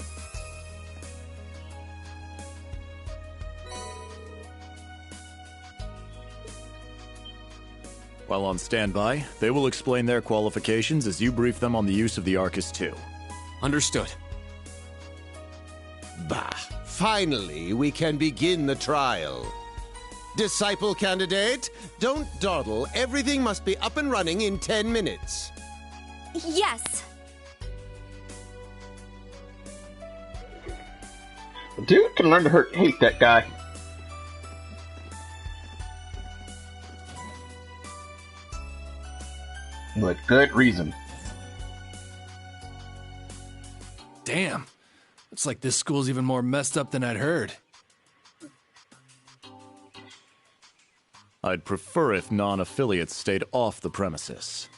[SPEAKER 18] While on standby, they will explain their qualifications as you brief them on the use of the Arcus II.
[SPEAKER 15] Understood.
[SPEAKER 20] Bah! Finally, we can begin the trial. Disciple candidate, don't dawdle. Everything must be up and running in 10 minutes.
[SPEAKER 23] Yes.
[SPEAKER 9] Dude can learn to hate that guy. With good reason.
[SPEAKER 16] Damn. Looks like this school's even more messed up than I'd heard.
[SPEAKER 18] I'd prefer if non-affiliates stayed off the premises.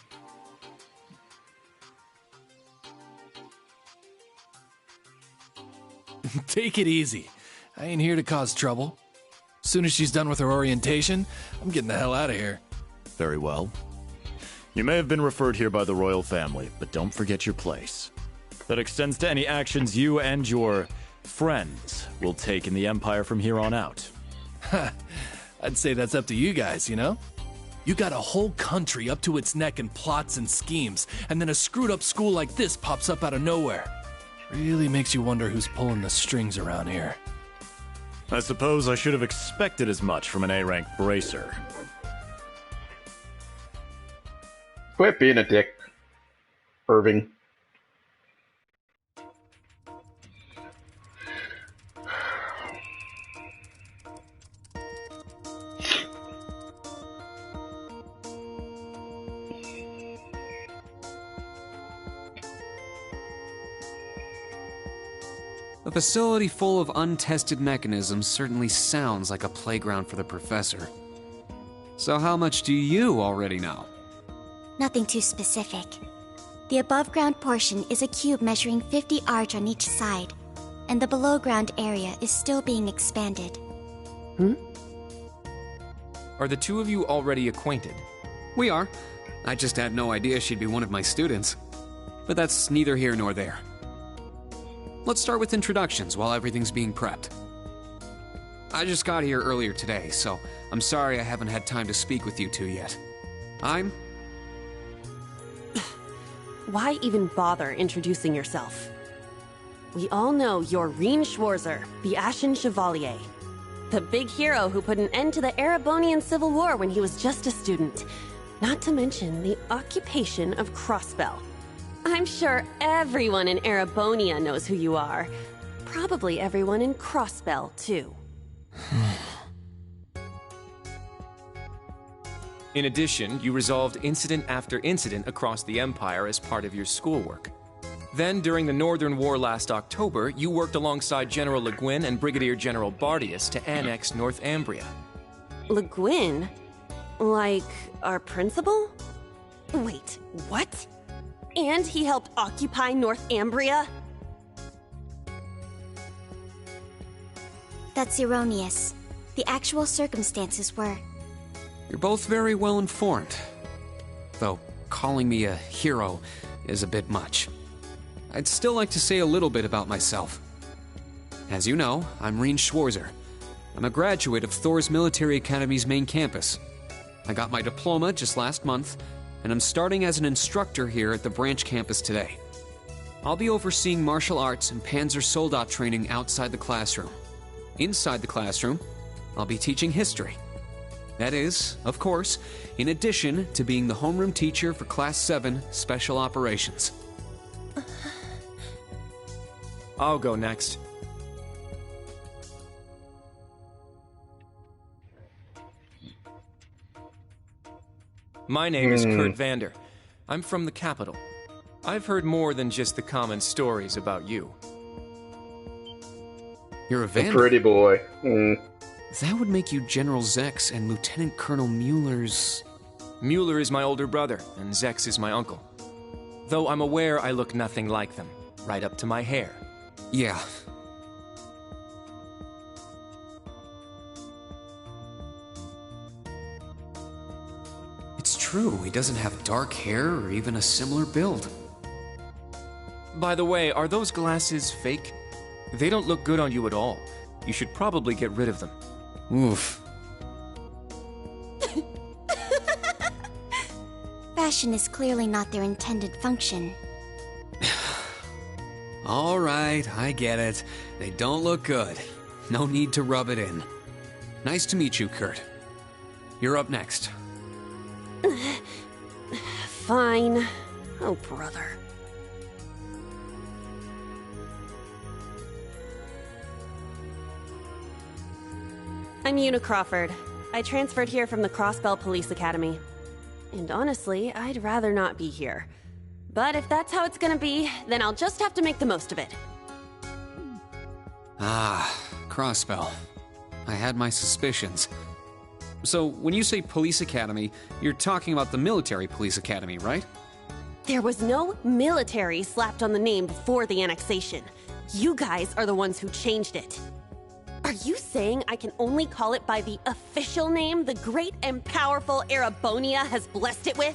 [SPEAKER 16] Take it easy. I ain't here to cause trouble. Soon as she's done with her orientation, I'm getting the hell out of here.
[SPEAKER 18] Very well. You may have been referred here by the royal family, but don't forget your place. That extends to any actions you and your friends will take in the Empire from here on out.
[SPEAKER 16] I'd say that's up to you guys, you know? You got a whole country up to its neck in plots and schemes, and then a screwed up school like this pops up out of nowhere. Really makes you wonder who's pulling the strings around here.
[SPEAKER 18] I suppose I should have expected as much from an A-rank bracer.
[SPEAKER 9] Quit being a dick, Irving.
[SPEAKER 15] A facility full of untested mechanisms certainly sounds like a playground for the professor. So how much do you already know?
[SPEAKER 11] Nothing too specific. The above-ground portion is a cube measuring 50 arch on each side, and the below-ground area is still being expanded.
[SPEAKER 22] Are the two of you already acquainted?
[SPEAKER 15] We are. I just had no idea she'd be one of my students. But that's neither here nor there. Let's start with introductions while everything's being prepped. I just got here earlier today, so I'm sorry I haven't had time to speak with you two yet. I'm...
[SPEAKER 21] Why even bother introducing yourself? We all know you're Reen Schwarzer, the Ashen Chevalier. The big hero who put an end to the Erebonian Civil War when he was just a student. Not to mention the occupation of Crossbell. I'm sure everyone in Erebonia knows who you are. Probably everyone in Crossbell, too.
[SPEAKER 22] In addition, you resolved incident after incident across the Empire as part of your schoolwork. Then, during the Northern War last October, you worked alongside General Le Guin and Brigadier General Bardius to annex Northumbria.
[SPEAKER 21] Le Guin? Like, our principal? Wait, what? And he helped occupy Northumbria?
[SPEAKER 11] That's erroneous. The actual circumstances were...
[SPEAKER 15] You're both very well informed. Though calling me a hero is a bit much. I'd still like to say a little bit about myself. As you know, I'm Rean Schwarzer. I'm a graduate of Thor's Military Academy's main campus. I got my diploma just last month, and I'm starting as an instructor here at the branch campus today. I'll be overseeing martial arts and Panzer Soldat training outside the classroom. Inside the classroom, I'll be teaching history. That is, of course, in addition to being the homeroom teacher for Class 7 Special Operations.
[SPEAKER 22] I'll go next. My name is Kurt Vander. I'm from the capital. I've heard more than just the common stories about you.
[SPEAKER 15] You're a Vander?
[SPEAKER 9] Pretty boy.
[SPEAKER 15] That would make you General Zex and Lieutenant Colonel Mueller's...
[SPEAKER 22] Mueller is my older brother, and Zex is my uncle. Though I'm aware I look nothing like them, right up to my hair.
[SPEAKER 15] Yeah. It's true, he doesn't have dark hair or even a similar build.
[SPEAKER 22] By the way, are those glasses fake? They don't look good on you at all. You should probably get rid of them.
[SPEAKER 15] Oof.
[SPEAKER 11] Fashion is clearly not their intended function.
[SPEAKER 15] All right, I get it. They don't look good. No need to rub it in. Nice to meet you, Kurt. You're up next.
[SPEAKER 21] Fine. Oh, brother. I'm Una Crawford. I transferred here from the Crossbell Police Academy. And honestly, I'd rather not be here. But if that's how it's gonna be, then I'll just have to make the most of it.
[SPEAKER 15] Ah, Crossbell. I had my suspicions. So, when you say Police Academy, you're talking about the Military Police Academy, right?
[SPEAKER 21] There was no military slapped on the name before the annexation. You guys are the ones who changed it. Are you saying I can only call it by the official name the great and powerful Erebonia has blessed it with?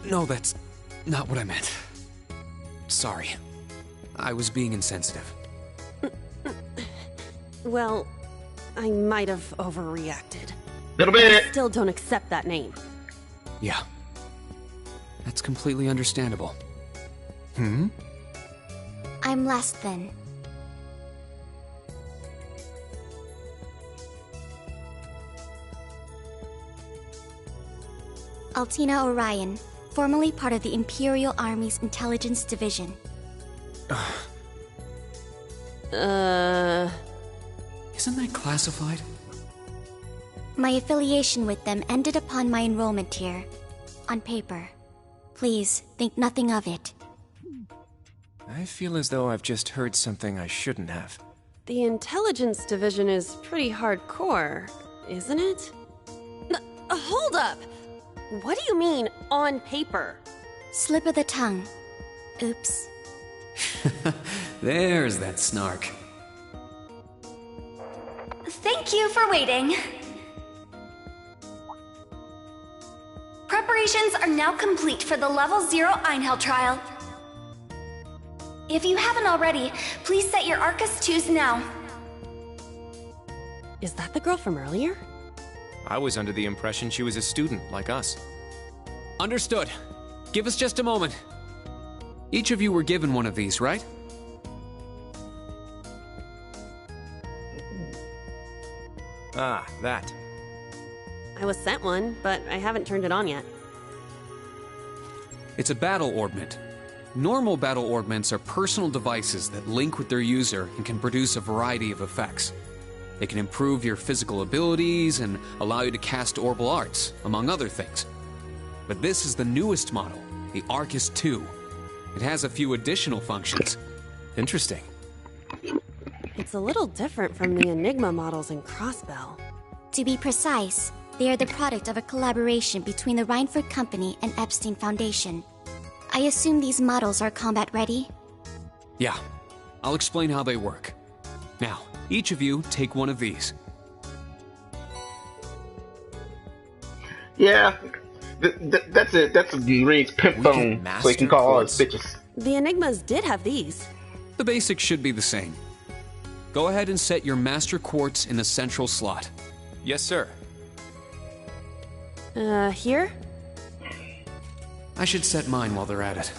[SPEAKER 15] No, that's not what I meant. Sorry. I was being insensitive.
[SPEAKER 21] Well, I might have overreacted.
[SPEAKER 9] Little bit.
[SPEAKER 21] I still don't accept that name.
[SPEAKER 15] Yeah. That's completely understandable.
[SPEAKER 11] I'm last then. Altina Orion, formerly part of the Imperial Army's Intelligence Division.
[SPEAKER 15] Isn't that classified?
[SPEAKER 11] My affiliation with them ended upon my enrollment here. On paper. Please, think nothing of it.
[SPEAKER 22] I feel as though I've just heard something I shouldn't have.
[SPEAKER 21] The Intelligence Division is pretty hardcore, isn't it? Hold up! What do you mean, on paper?
[SPEAKER 11] Slip of the tongue. Oops.
[SPEAKER 15] There's that snark.
[SPEAKER 23] Thank you for waiting. Preparations are now complete for the Level 0 Einhell trial. If you haven't already, please set your Arcus 2s now.
[SPEAKER 21] Is that the girl from earlier?
[SPEAKER 22] I was under the impression she was a student, like us.
[SPEAKER 15] Understood. Give us just a moment. Each of you were given one of these, right?
[SPEAKER 22] Ah, that.
[SPEAKER 21] I was sent one, but I haven't turned it on yet.
[SPEAKER 15] It's a battle orbment. Normal battle orbments are personal devices that link with their user and can produce a variety of effects. They can improve your physical abilities and allow you to cast orbal arts, among other things. But this is the newest model, the Arcus II. It has a few additional functions. Interesting.
[SPEAKER 21] It's a little different from the Enigma models in Crossbell.
[SPEAKER 11] To be precise, they are the product of a collaboration between the Reinford Company and Epstein Foundation. I assume these models are combat ready?
[SPEAKER 15] Yeah, I'll explain how they work. Now, each of you take one of these.
[SPEAKER 9] Yeah, that's it. That's Marine's pimp phone, so he can call all his bitches.
[SPEAKER 21] The Enigmas did have these.
[SPEAKER 15] The basics should be the same. Go ahead and set your Master Quartz in the central slot.
[SPEAKER 22] Yes, sir.
[SPEAKER 21] Here?
[SPEAKER 15] I should set mine while they're at it.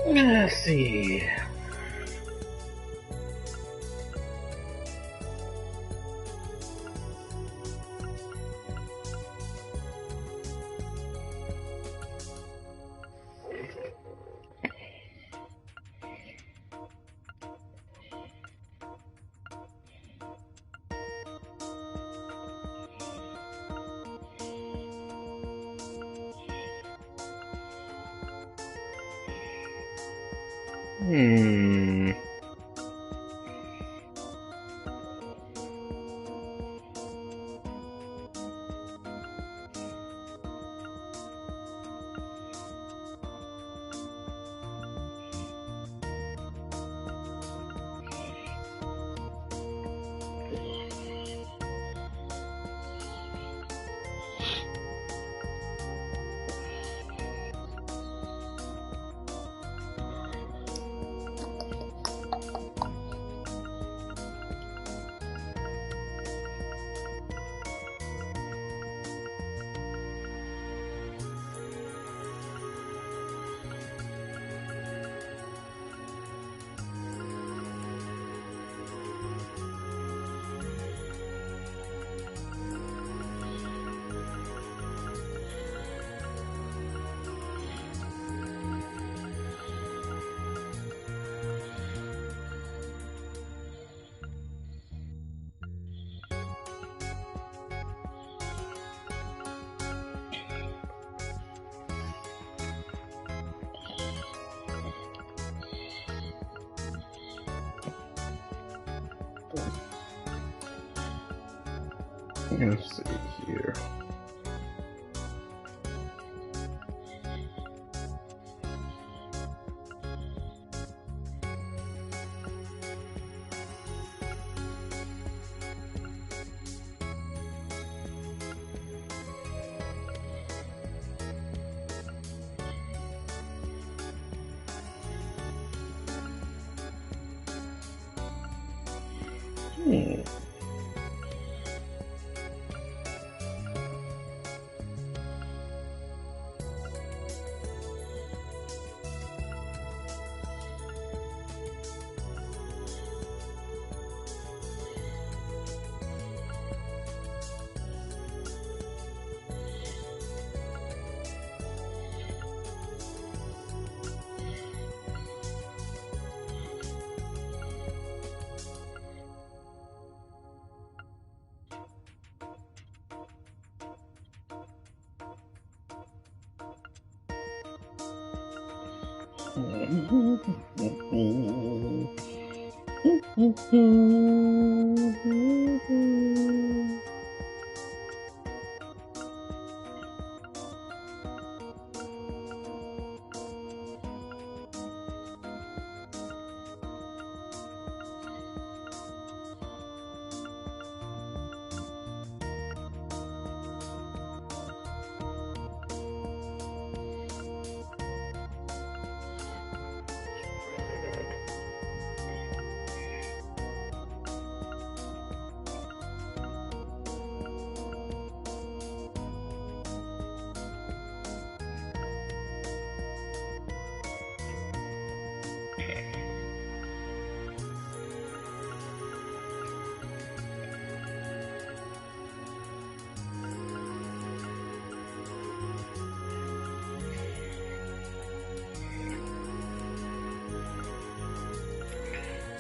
[SPEAKER 9] Let's see. Let's see here.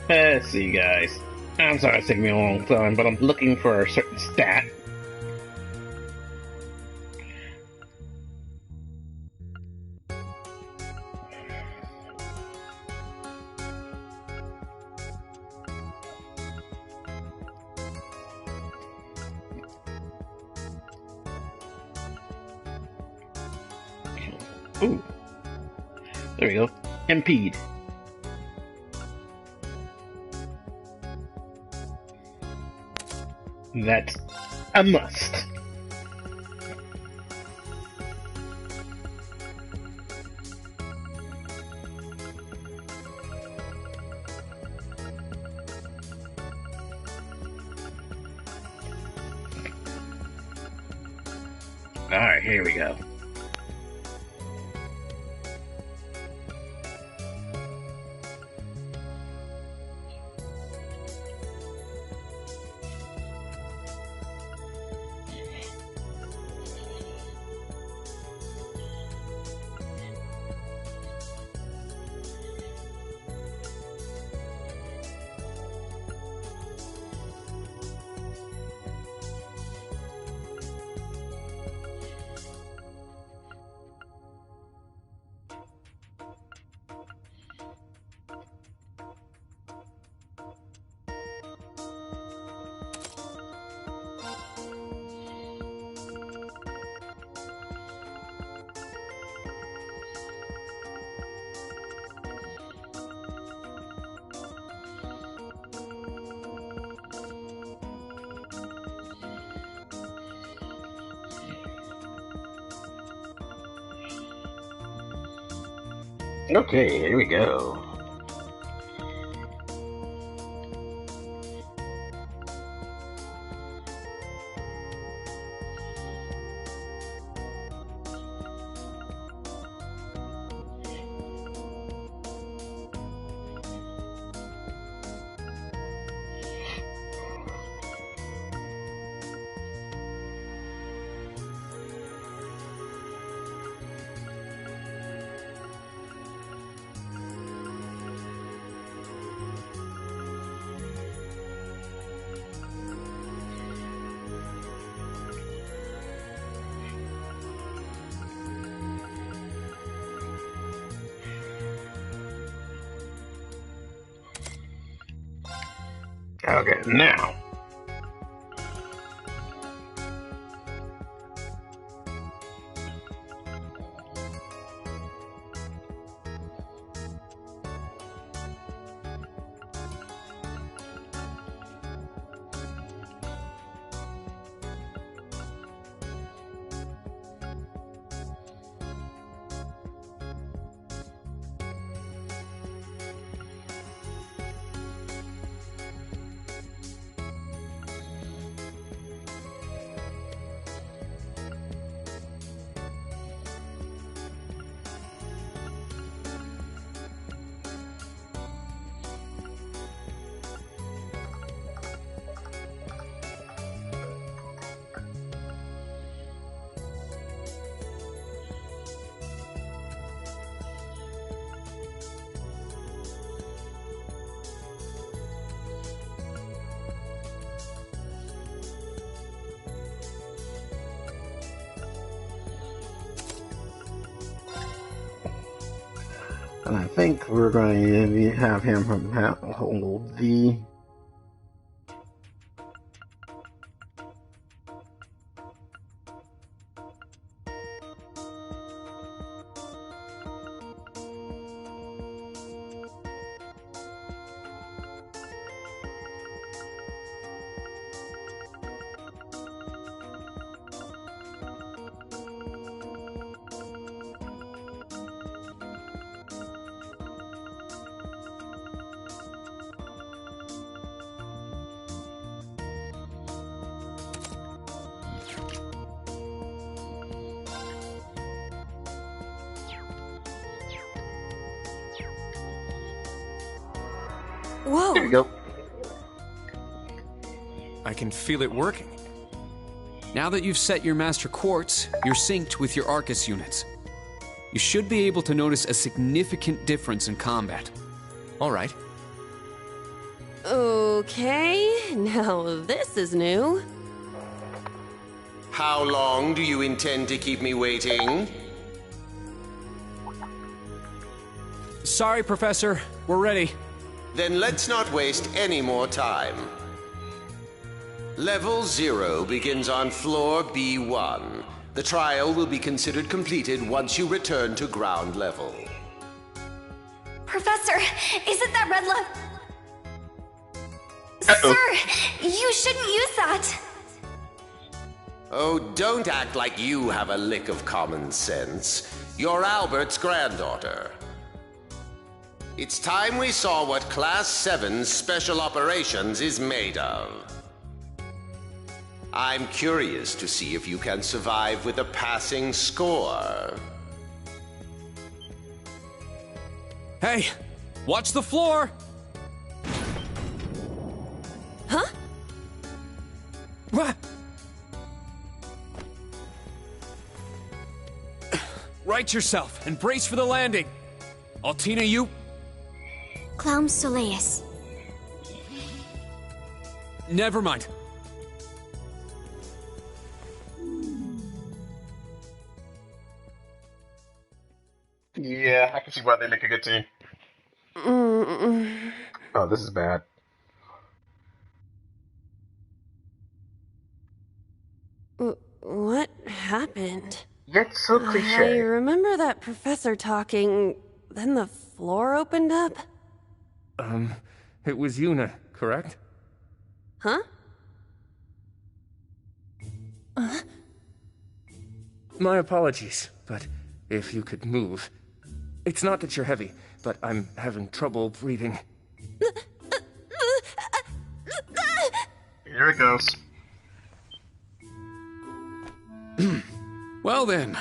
[SPEAKER 9] Let's see, guys. I'm sorry it's taking me a long time, but I'm looking for a certain stat. Ooh. There we go. Impede. That's a must. Alright, here we go. Okay, here we go. Okay, now. And I think we're going to have him hold the...
[SPEAKER 21] Whoa!
[SPEAKER 9] There we go.
[SPEAKER 22] I can feel it working.
[SPEAKER 15] Now that you've set your Master Quartz, you're synced with your Arcus units. You should be able to notice a significant difference in combat.
[SPEAKER 22] All right.
[SPEAKER 21] Okay, now this is new.
[SPEAKER 20] How long do you intend to keep me waiting?
[SPEAKER 15] Sorry, Professor. We're ready.
[SPEAKER 20] Then let's not waste any more time. Level 0 begins on floor B1. The trial will be considered completed once you return to ground level.
[SPEAKER 23] Professor, isn't that red love? Sir, you shouldn't use that.
[SPEAKER 20] Oh, don't act like you have a lick of common sense. You're Albert's granddaughter. It's time we saw what Class 7's Special Operations is made of. I'm curious to see if you can survive with a passing score.
[SPEAKER 15] Hey, watch the floor!
[SPEAKER 21] Huh?
[SPEAKER 15] What? Right yourself and brace for the landing. Altina, you...
[SPEAKER 5] Clown Soleus.
[SPEAKER 15] Never mind.
[SPEAKER 9] Yeah, I can see why they make a good team. Oh, this is bad.
[SPEAKER 21] What happened?
[SPEAKER 9] Yet so
[SPEAKER 21] I
[SPEAKER 9] cliche.
[SPEAKER 21] remember that professor talking, then the floor opened up.
[SPEAKER 22] It was Yuna, correct?
[SPEAKER 21] Huh?
[SPEAKER 22] My apologies, but if you could move. It's not that you're heavy, but I'm having trouble breathing.
[SPEAKER 9] Here it goes.
[SPEAKER 15] Well then,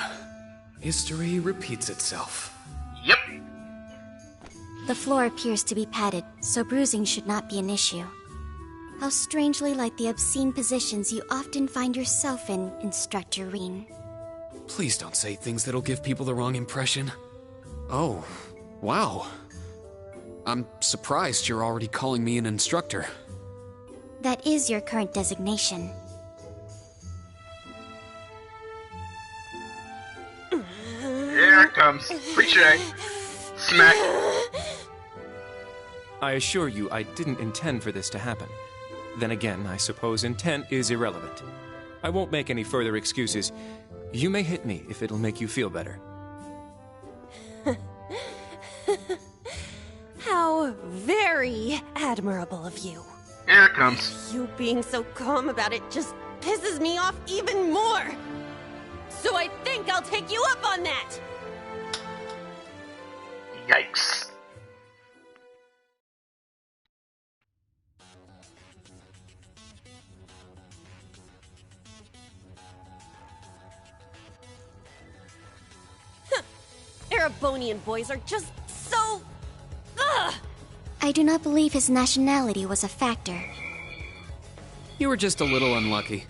[SPEAKER 15] history repeats itself.
[SPEAKER 9] Yep.
[SPEAKER 5] The floor appears to be padded, so bruising should not be an issue. How strangely like the obscene positions you often find yourself in, Instructor Reen.
[SPEAKER 15] Please don't say things that'll give people the wrong impression. Oh, wow. I'm surprised you're already calling me an instructor.
[SPEAKER 5] That is your current designation.
[SPEAKER 9] Here it comes. Cliche. Smack.
[SPEAKER 22] I assure you, I didn't intend for this to happen. Then again, I suppose intent is irrelevant. I won't make any further excuses. You may hit me if it'll make you feel better.
[SPEAKER 21] How very admirable of you.
[SPEAKER 9] Here it comes.
[SPEAKER 21] You being so calm about it just pisses me off even more. So I think I'll take you up on that.
[SPEAKER 9] Yikes.
[SPEAKER 21] Erebonian boys are just so... Ugh!
[SPEAKER 5] I do not believe his nationality was a factor.
[SPEAKER 22] You were just a little unlucky.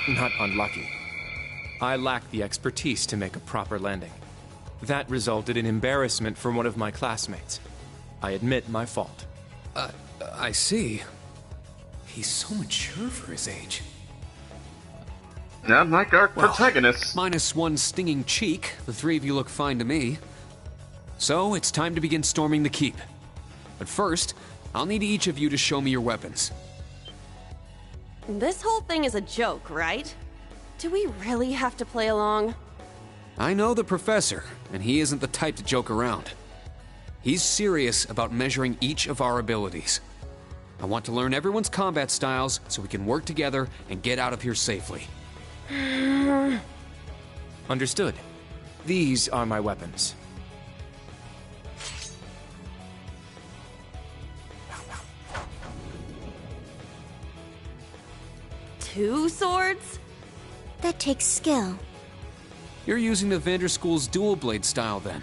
[SPEAKER 22] Not unlucky. I lacked the expertise to make a proper landing. That resulted in embarrassment for one of my classmates. I admit my fault.
[SPEAKER 15] I see. He's so mature for his age.
[SPEAKER 9] Not like our protagonist.
[SPEAKER 15] Minus one stinging cheek, the three of you look fine to me. So, it's time to begin storming the keep. But first, I'll need each of you to show me your weapons.
[SPEAKER 21] This whole thing is a joke, right? Do we really have to play along?
[SPEAKER 15] I know the professor, and he isn't the type to joke around. He's serious about measuring each of our abilities. I want to learn everyone's combat styles so we can work together and get out of here safely.
[SPEAKER 22] Understood. These are my weapons.
[SPEAKER 21] Two swords?
[SPEAKER 11] That takes skill.
[SPEAKER 15] You're using the Vanderschool's dual blade style then.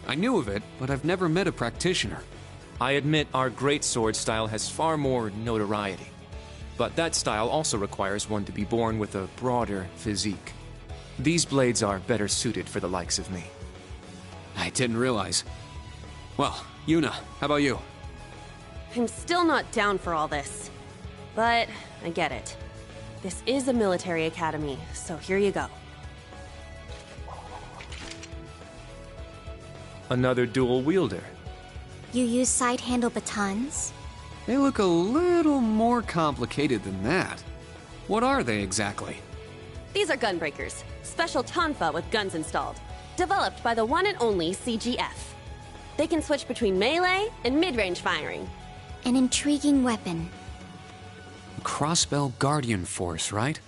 [SPEAKER 15] I knew of it, but I've never met a practitioner.
[SPEAKER 22] I admit our great sword style has far more notoriety. But that style also requires one to be born with a broader physique. These blades are better suited for the likes of me.
[SPEAKER 15] I didn't realize. Well, Yuna, how about you?
[SPEAKER 21] I'm still not down for all this. But I get it. This is a military academy, so here you go.
[SPEAKER 22] Another dual wielder.
[SPEAKER 11] You use side-handle batons?
[SPEAKER 15] They look a little more complicated than that. What are they exactly?
[SPEAKER 21] These are gunbreakers. Special tonfa with guns installed. Developed by the one and only CGF. They can switch between melee and mid-range firing.
[SPEAKER 11] An intriguing weapon.
[SPEAKER 15] Crossbell Guardian Force, right?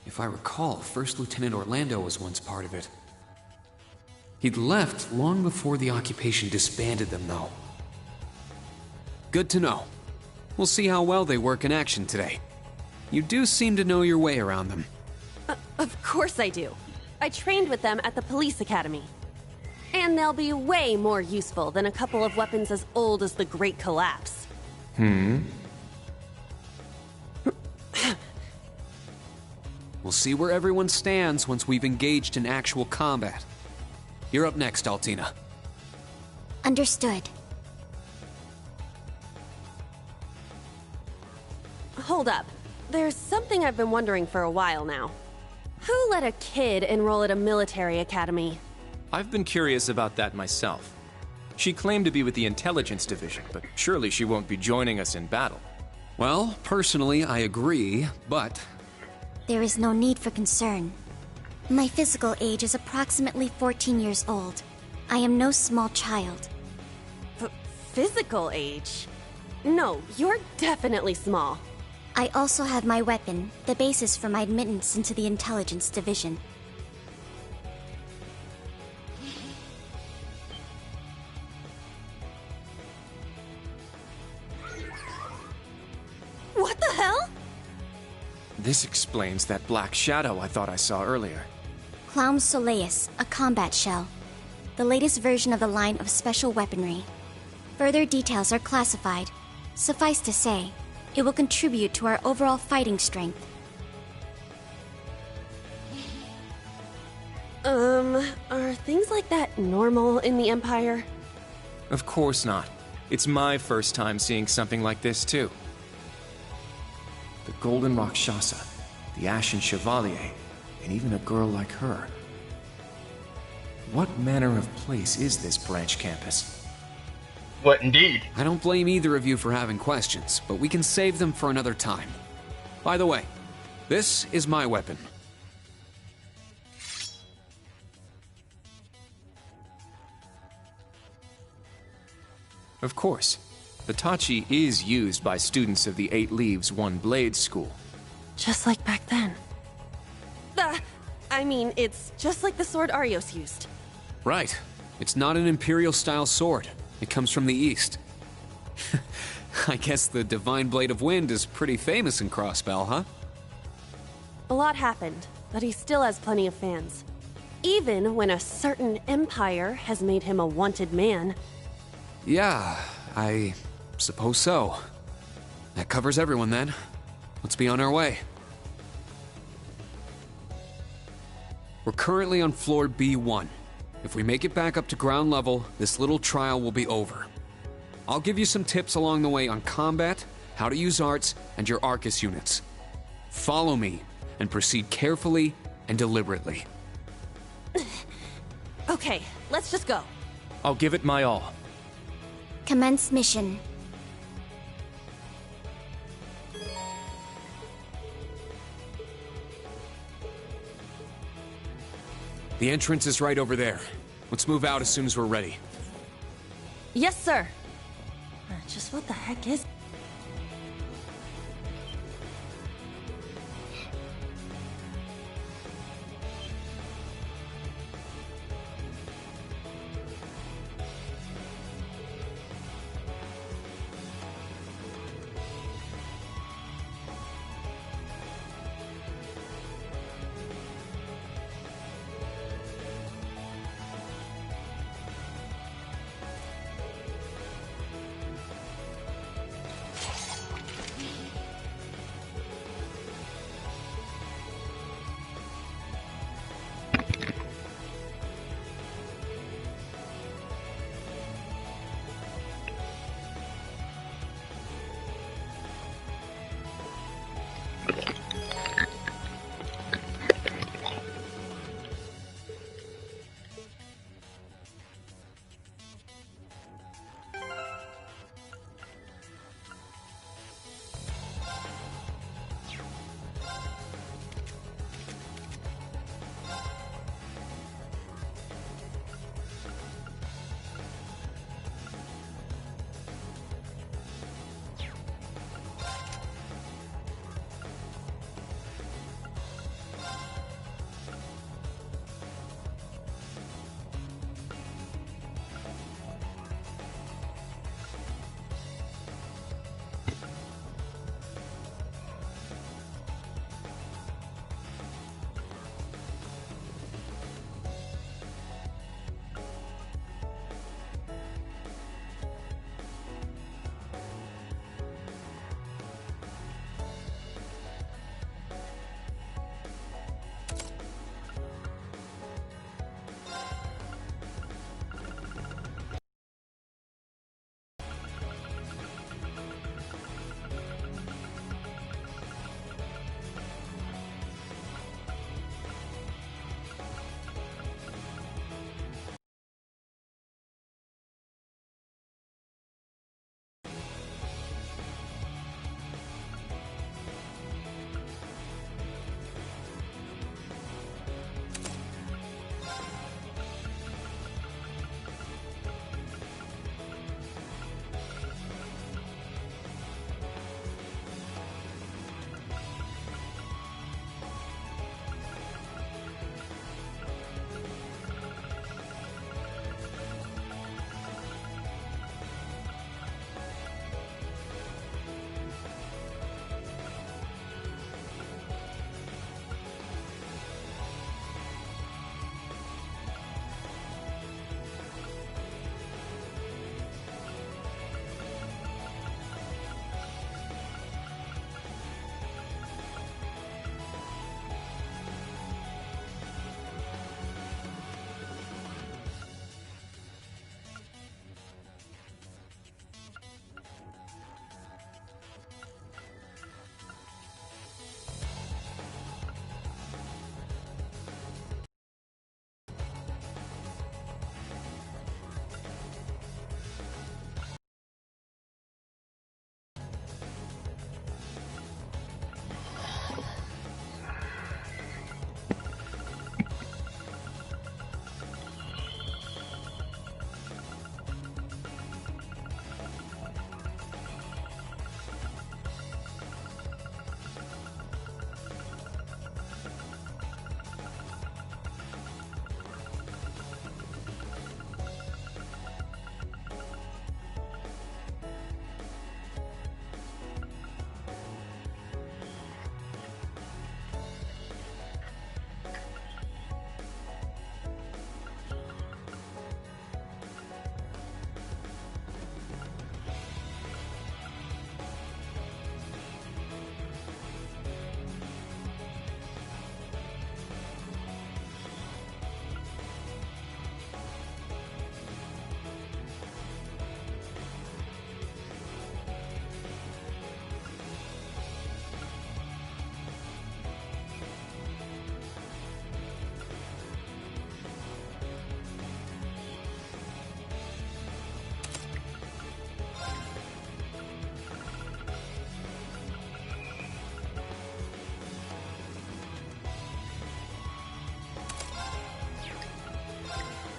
[SPEAKER 15] If I recall, First Lieutenant Orlando was once part of it. He'd left long before the occupation disbanded them, though. Good to know. We'll see how well they work in action today. You do seem to know your way around them.
[SPEAKER 21] Of course I do. I trained with them at the police academy. And they'll be way more useful than a couple of weapons as old as the Great Collapse.
[SPEAKER 15] We'll see where everyone stands once we've engaged in actual combat. You're up next, Altina.
[SPEAKER 11] Understood.
[SPEAKER 21] Hold up. There's something I've been wondering for a while now. Who let a kid enroll at a military academy?
[SPEAKER 22] I've been curious about that myself. She claimed to be with the intelligence division, but surely she won't be joining us in battle.
[SPEAKER 15] Well, personally, I agree, but...
[SPEAKER 11] There is no need for concern. My physical age is approximately 14 years old. I am no small child.
[SPEAKER 21] Physical age? No, you're definitely small.
[SPEAKER 11] I also have my weapon, the basis for my admittance into the intelligence division.
[SPEAKER 21] What the hell?
[SPEAKER 22] This explains that black shadow I thought I saw earlier.
[SPEAKER 11] Clown Soleus, a combat shell. The latest version of the line of special weaponry. Further details are classified. Suffice to say, it will contribute to our overall fighting strength.
[SPEAKER 21] Are things like that normal in the Empire?
[SPEAKER 22] Of course not. It's my first time seeing something like this, too. The Golden Rakshasa, the Ashen Chevalier, and even a girl like her. What manner of place is this branch campus?
[SPEAKER 9] What indeed?
[SPEAKER 15] I don't blame either of you for having questions, but we can save them for another time. By the way, this is my weapon.
[SPEAKER 22] Of course, the Tachi is used by students of the 8 Leaves, 1 Blade school.
[SPEAKER 21] Just like back then. I mean, it's just like the sword Arios used.
[SPEAKER 15] Right. It's not an Imperial-style sword. It comes from the East. I guess the Divine Blade of Wind is pretty famous in Crossbell, huh?
[SPEAKER 21] A lot happened, but he still has plenty of fans. Even when a certain empire has made him a wanted man.
[SPEAKER 15] Yeah, I suppose so. That covers everyone then. Let's be on our way. We're currently on floor B1. If we make it back up to ground level, this little trial will be over. I'll give you some tips along the way on combat, how to use arts, and your Arcus units. Follow me, and proceed carefully and deliberately.
[SPEAKER 21] Okay, let's just go.
[SPEAKER 22] I'll give it my all.
[SPEAKER 11] Commence mission.
[SPEAKER 22] The entrance is right over there. Let's move out as soon as we're ready.
[SPEAKER 8] Yes, sir. Just what the heck is...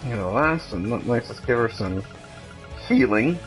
[SPEAKER 9] You know, last, and let's just give her some healing.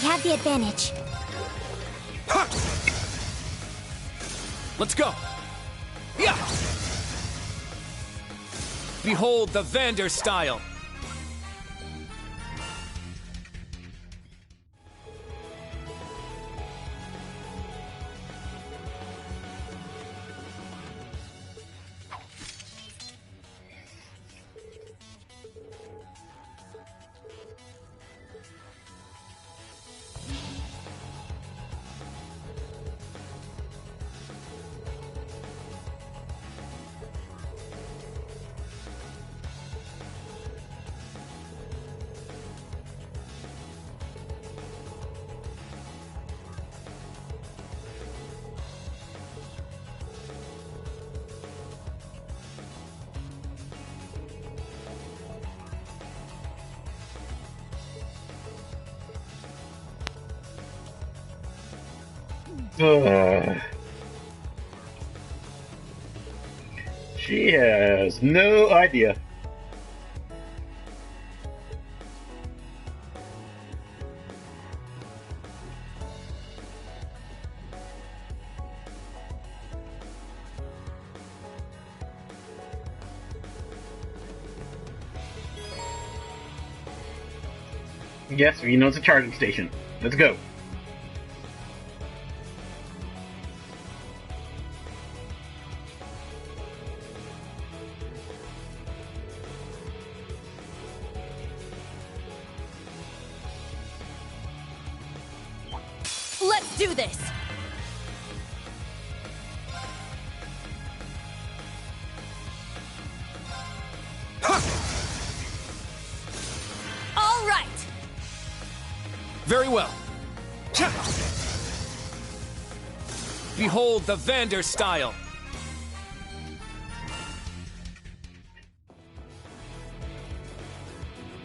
[SPEAKER 11] have the advantage.
[SPEAKER 22] Let's go! Yeah! Behold the Vander style!
[SPEAKER 9] She has no idea. Yes, you know it's a charging station. Let's go.
[SPEAKER 21] Let's do this! All right!
[SPEAKER 22] Very well. Behold the Vander style!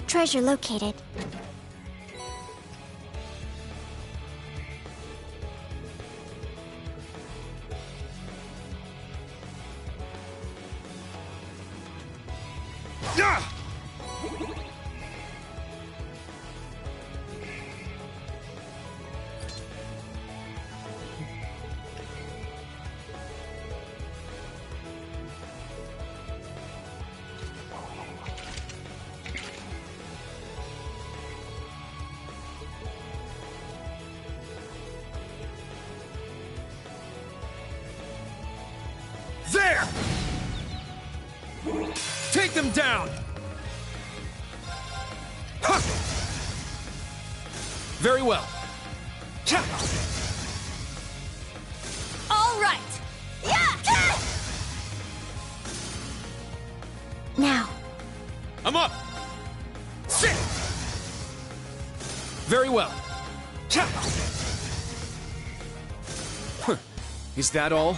[SPEAKER 11] Treasure located.
[SPEAKER 22] There! Take them down! Huh. Very well.
[SPEAKER 21] All right! Yeah!
[SPEAKER 11] Now.
[SPEAKER 22] I'm up! Sit! Very well. Huh. Is that all?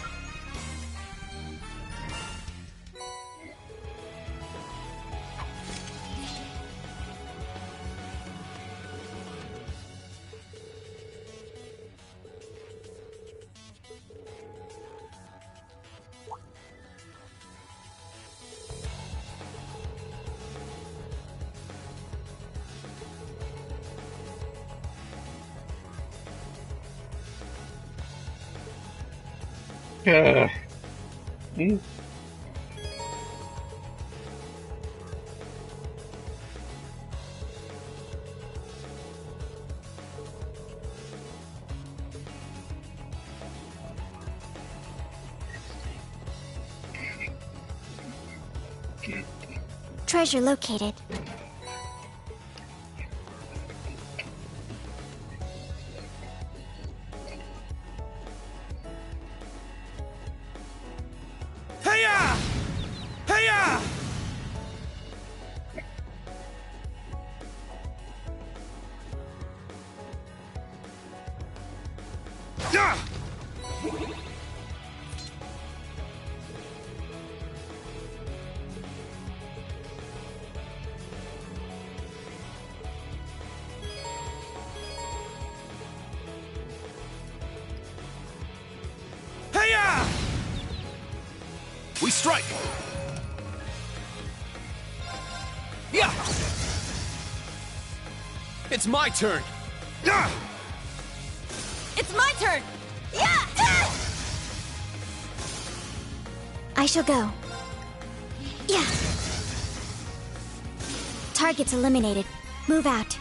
[SPEAKER 11] Treasure located.
[SPEAKER 22] Hey-ya! Hey-ya! We strike! Yeah! It's my turn! Yeah!
[SPEAKER 21] It's my turn! Yeah!
[SPEAKER 11] I shall go. Yeah. Targets eliminated. Move out.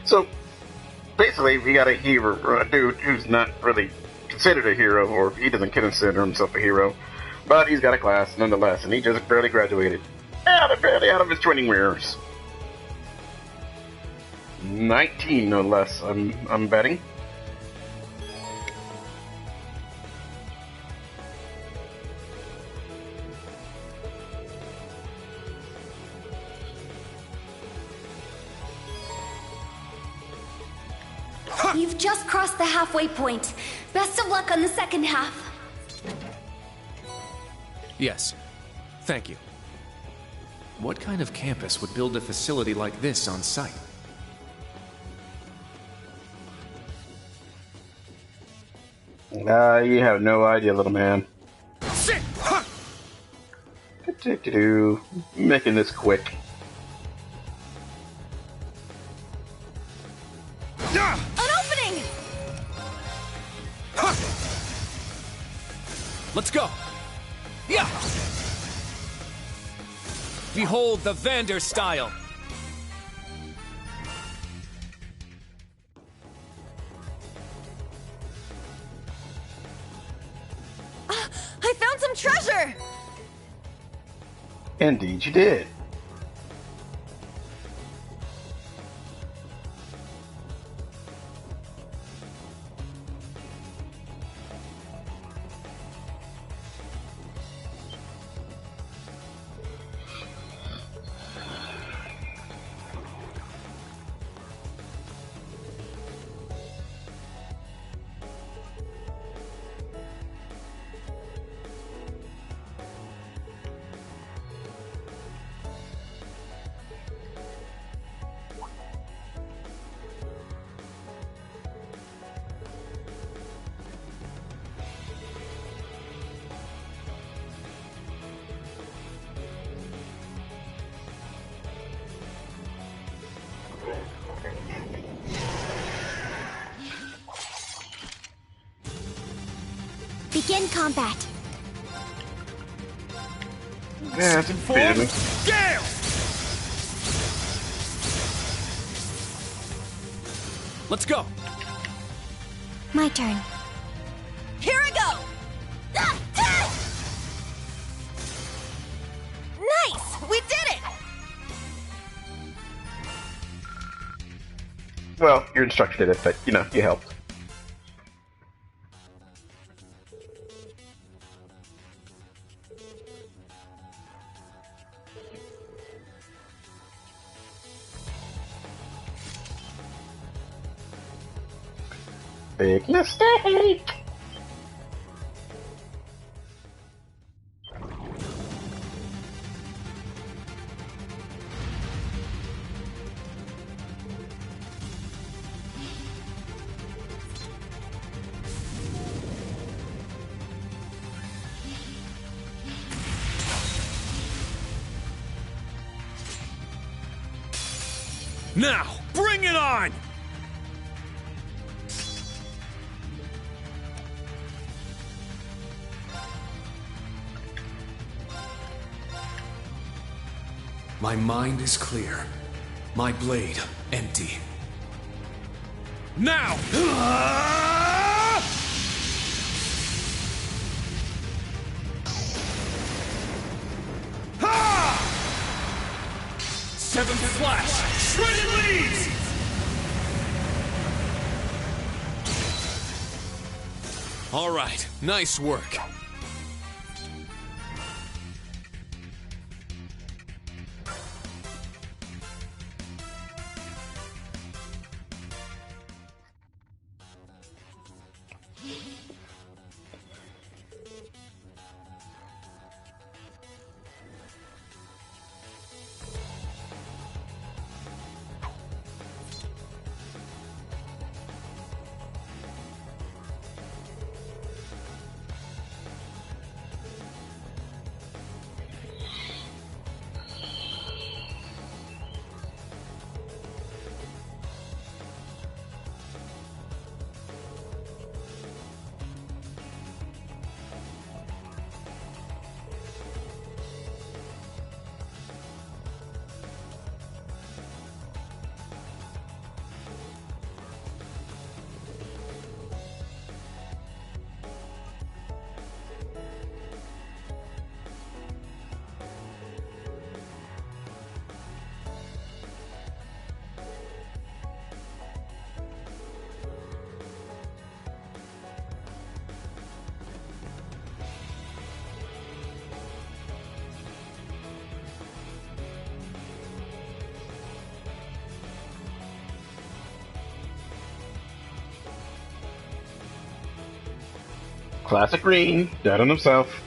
[SPEAKER 9] So, basically, we got a hero, a dude who's not really considered a hero, or he doesn't consider himself a hero, but he's got a class nonetheless, and he just barely graduated. Barely out of his training years. 19, no less, I'm betting.
[SPEAKER 23] You've just crossed the halfway point. Best of luck on the second half.
[SPEAKER 22] Yes. Thank you. What kind of campus would build a facility like this on site?
[SPEAKER 9] You have no idea, little man. Making this quick.
[SPEAKER 21] An opening!
[SPEAKER 22] Let's go! Yeah! Behold the Vander style!
[SPEAKER 21] I found some treasure!
[SPEAKER 9] Indeed you did.
[SPEAKER 11] Begin combat.
[SPEAKER 9] Yeah, it's a bit.
[SPEAKER 16] Gale! Let's go.
[SPEAKER 11] My turn.
[SPEAKER 8] Here I go! Nice! We did it!
[SPEAKER 9] Well, your instructor did it, but, you know, you helped. Big mistake!
[SPEAKER 16] Now, bring it on!
[SPEAKER 15] My mind is clear. My blade empty.
[SPEAKER 16] Now! Seventh Flash! Shredded Leaves! All right, nice work.
[SPEAKER 9] Classic Green, dead on himself.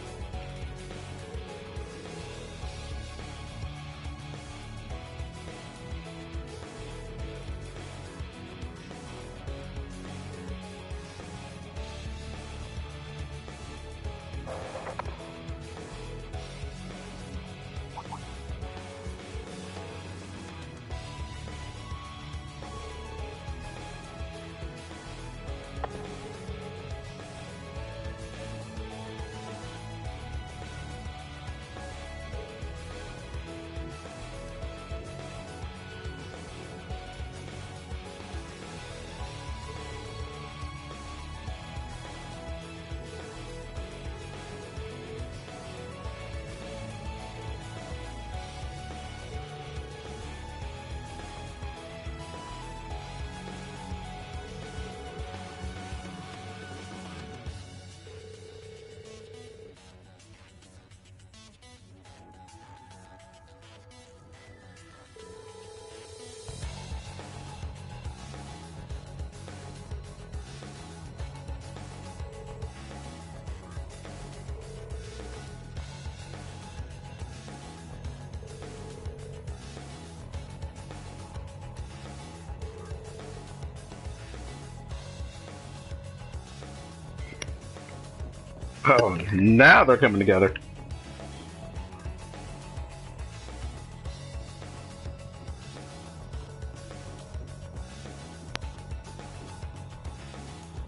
[SPEAKER 9] Oh, now they're coming together.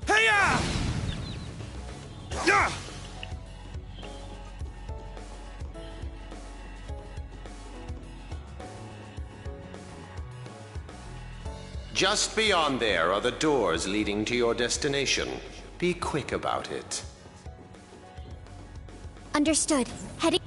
[SPEAKER 16] Hey-ya! Yeah!
[SPEAKER 20] Just beyond there are the doors leading to your destination. Be quick about it.
[SPEAKER 11] Understood. Heading.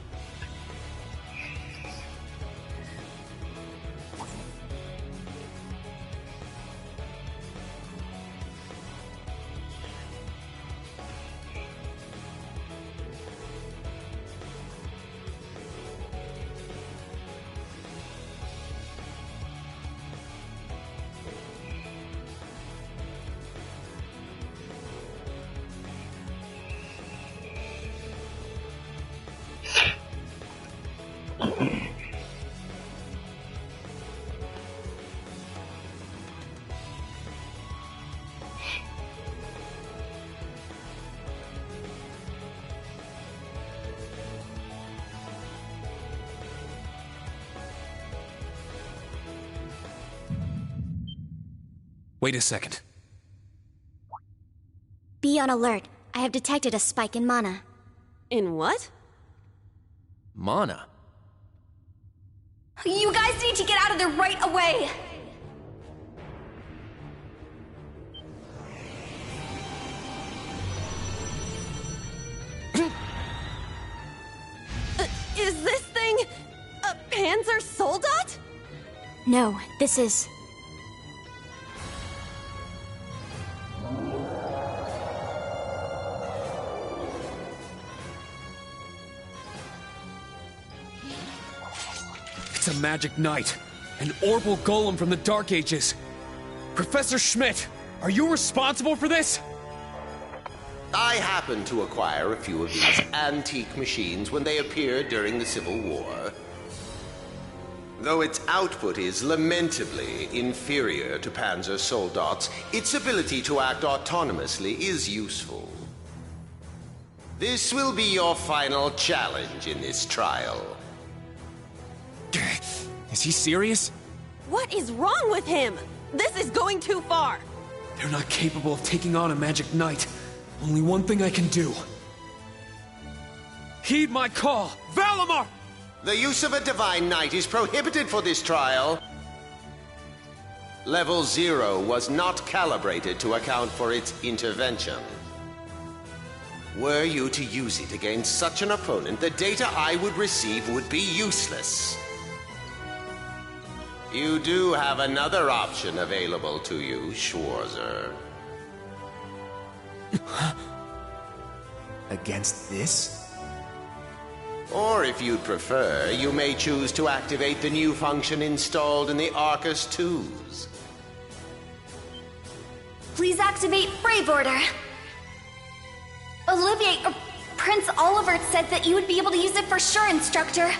[SPEAKER 22] Wait a second.
[SPEAKER 11] Be on alert. I have detected a spike in mana.
[SPEAKER 21] In what?
[SPEAKER 22] Mana?
[SPEAKER 23] You guys need to get out of there right away!
[SPEAKER 21] Is this thing a Panzer Soldat?
[SPEAKER 11] No, this is...
[SPEAKER 15] It's a magic knight, an Orbal golem from the Dark Ages. Professor Schmidt, are you responsible for this?
[SPEAKER 20] I happened to acquire a few of these antique machines when they appeared during the Civil War. Though its output is lamentably inferior to Panzer Soldat's, its ability to act autonomously is useful. This will be your final challenge in this trial.
[SPEAKER 15] Is he serious?
[SPEAKER 21] What is wrong with him? This is going too far.
[SPEAKER 15] They're not capable of taking on a magic knight. Only one thing I can do. Heed my call! Valimar!
[SPEAKER 20] The use of a Divine Knight is prohibited for this trial. Level 0 was not calibrated to account for its intervention. Were you to use it against such an opponent, the data I would receive would be useless. You do have another option available to you, Schwarzer.
[SPEAKER 2] Against this?
[SPEAKER 20] Or if you'd prefer, you may choose to activate the new function installed in the Arcus 2s.
[SPEAKER 23] Please activate Brave Order. Olivier, Prince Oliver said that you would be able to use it for sure, Instructor.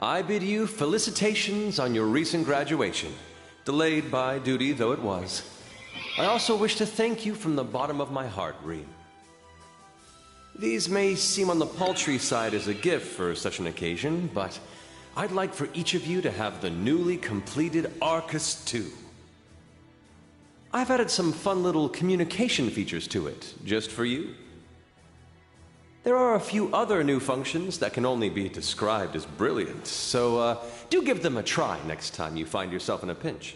[SPEAKER 1] I bid you felicitations on your recent graduation, delayed by duty though it was. I also wish to thank you from the bottom of my heart, Rean. These may seem on the paltry side as a gift for such an occasion, but I'd like for each of you to have the newly completed Arcus 2. I've added some fun little communication features to it, just for you. There are a few other new functions that can only be described as brilliant, so do give them a try next time you find yourself in a pinch.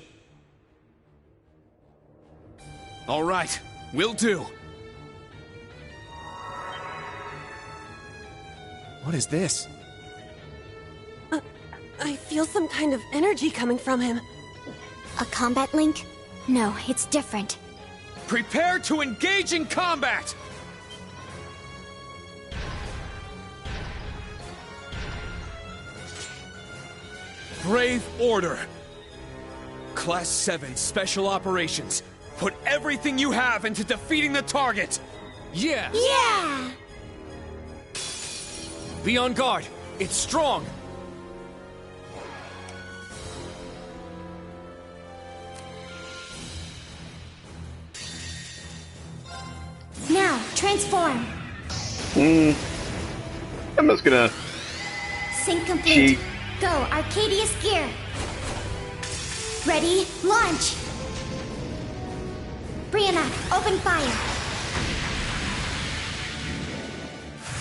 [SPEAKER 15] All right, will do.
[SPEAKER 2] What is this?
[SPEAKER 21] I feel some kind of energy coming from him.
[SPEAKER 11] A combat link? No, it's different.
[SPEAKER 15] Prepare to engage in combat! Brave Order. Class 7 Special Operations. Put everything you have into defeating the target! Yeah!
[SPEAKER 11] Yeah!
[SPEAKER 15] Be on guard. It's strong.
[SPEAKER 11] Now, transform.
[SPEAKER 9] I'm just gonna...
[SPEAKER 11] Sync complete. Go, Arcadius Gear. Ready, launch. Brianna, open fire.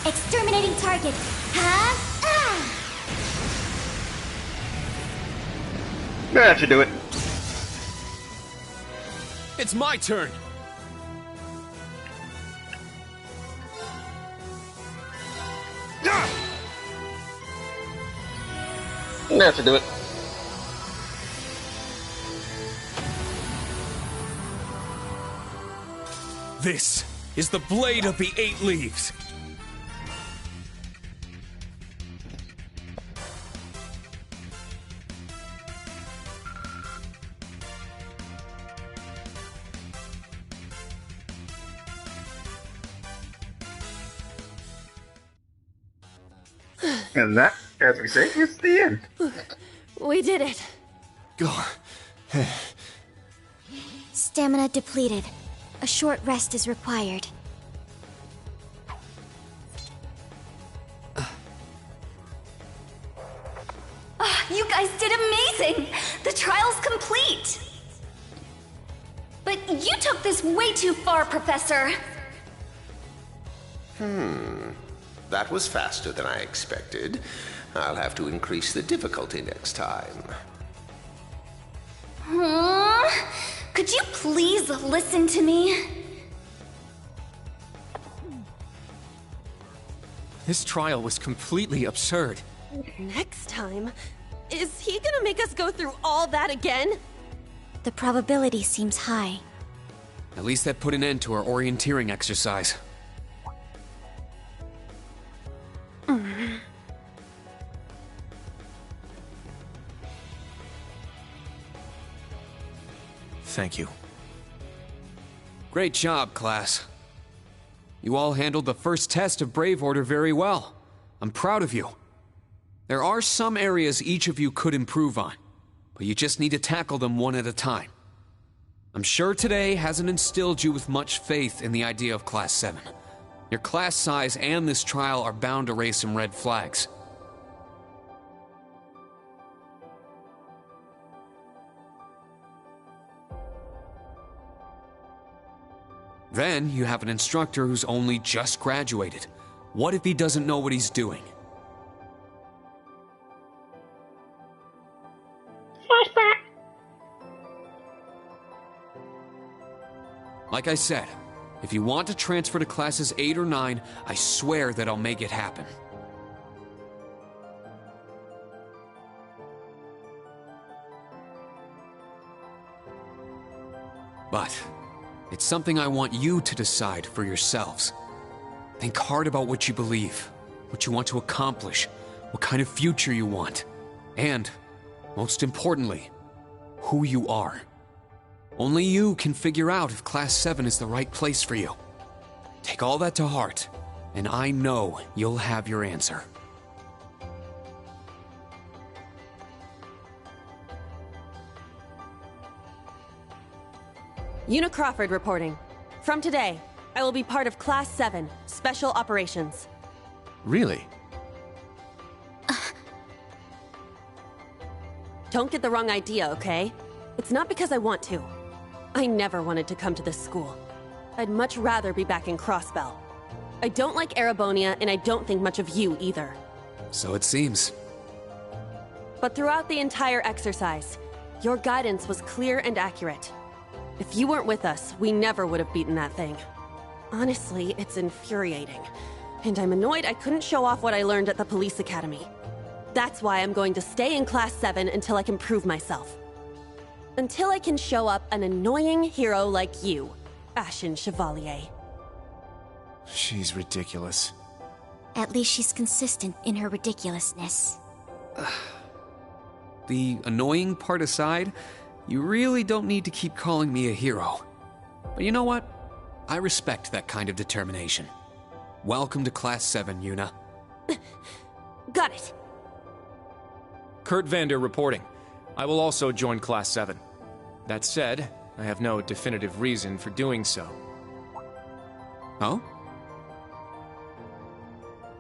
[SPEAKER 11] Exterminating target.
[SPEAKER 9] That should do it.
[SPEAKER 22] It's my turn!
[SPEAKER 9] That should do it.
[SPEAKER 22] This is the Blade of the Eight Leaves.
[SPEAKER 9] And that, as we say, is the end.
[SPEAKER 21] We did it.
[SPEAKER 22] Go.
[SPEAKER 11] Stamina depleted. A short rest is required.
[SPEAKER 23] You guys did amazing! The trial's complete! But you took this way too far, Professor!
[SPEAKER 4] That was faster than I expected. I'll have to increase the difficulty next time.
[SPEAKER 23] Could you please listen to me?
[SPEAKER 22] This trial was completely absurd.
[SPEAKER 21] Next time? Is he gonna make us go through all that again?
[SPEAKER 11] The probability seems high.
[SPEAKER 22] At least that put an end to our orienteering exercise.
[SPEAKER 2] Thank you.
[SPEAKER 22] Great job, class. You all handled the first test of Brave Order very well. I'm proud of you. There are some areas each of you could improve on, but you just need to tackle them one at a time. I'm sure today hasn't instilled you with much faith in the idea of Class 7. Your class size and this trial are bound to raise some red flags. Then you have an instructor who's only just graduated. What if he doesn't know what he's doing? Like I said, if you want to transfer to classes 8 or 9, I swear that I'll make it happen. But it's something I want you to decide for yourselves. Think hard about what you believe, what you want to accomplish, what kind of future you want, and, most importantly, who you are. Only you can figure out if Class 7 is the right place for you. Take all that to heart, and I know you'll have your answer.
[SPEAKER 21] Una Crawford reporting. From today, I will be part of Class 7, Special Operations.
[SPEAKER 2] Really?
[SPEAKER 21] Don't get the wrong idea, okay? It's not because I want to. I never wanted to come to this school. I'd much rather be back in Crossbell. I don't like Erebonia, and I don't think much of you either.
[SPEAKER 22] So it seems.
[SPEAKER 21] But throughout the entire exercise, your guidance was clear and accurate. If you weren't with us, we never would have beaten that thing. Honestly, it's infuriating. And I'm annoyed I couldn't show off what I learned at the police academy. That's why I'm going to stay in Class 7 until I can prove myself. Until I can show up an annoying hero like you, Ashen Chevalier.
[SPEAKER 2] She's ridiculous.
[SPEAKER 11] At least she's consistent in her ridiculousness.
[SPEAKER 22] The annoying part aside, you really don't need to keep calling me a hero. But you know what? I respect that kind of determination. Welcome to Class 7, Una.
[SPEAKER 21] Got it.
[SPEAKER 22] Kurt Vander reporting. I will also join Class 7. That said, I have no definitive reason for doing so. Oh?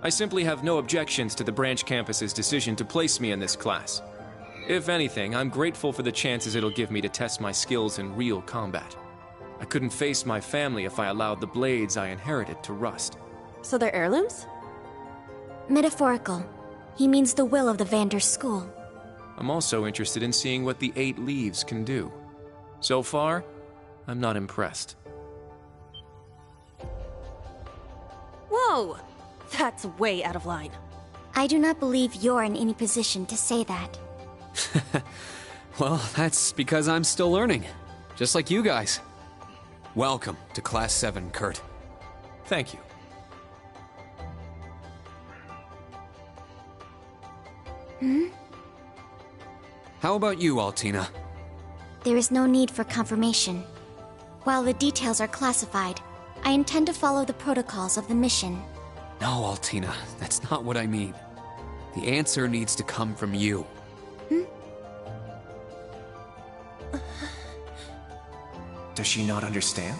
[SPEAKER 22] I simply have no objections to the branch campus's decision to place me in this class. If anything, I'm grateful for the chances it'll give me to test my skills in real combat. I couldn't face my family if I allowed the blades I inherited to rust.
[SPEAKER 21] So they're heirlooms?
[SPEAKER 11] Metaphorical. He means the will of the Vander school.
[SPEAKER 22] I'm also interested in seeing what the 8 leaves can do. So far, I'm not impressed.
[SPEAKER 21] Whoa! That's way out of line.
[SPEAKER 11] I do not believe you're in any position to say that.
[SPEAKER 15] Well, that's because I'm still learning. Just like you guys. Welcome to Class 7, Kurt.
[SPEAKER 22] Thank you.
[SPEAKER 15] How about you, Altina?
[SPEAKER 11] There is no need for confirmation. While the details are classified, I intend to follow the protocols of the mission.
[SPEAKER 15] No, Altina, that's not what I mean. The answer needs to come from you.
[SPEAKER 2] Does she not understand?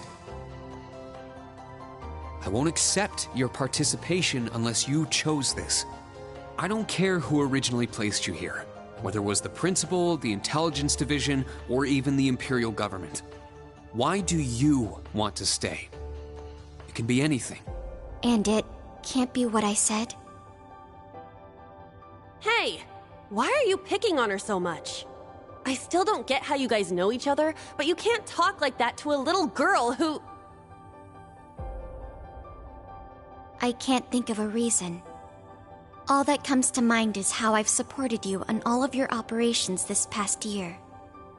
[SPEAKER 15] I won't accept your participation unless you chose this. I don't care who originally placed you here, whether it was the principal, the intelligence division, or even the Imperial government. Why do you want to stay? It can be anything.
[SPEAKER 11] And it can't be what I said.
[SPEAKER 21] Hey! Why are you picking on her so much? I still don't get how you guys know each other, but you can't talk like that to a little girl who...
[SPEAKER 11] I can't think of a reason. All that comes to mind is how I've supported you on all of your operations this past year.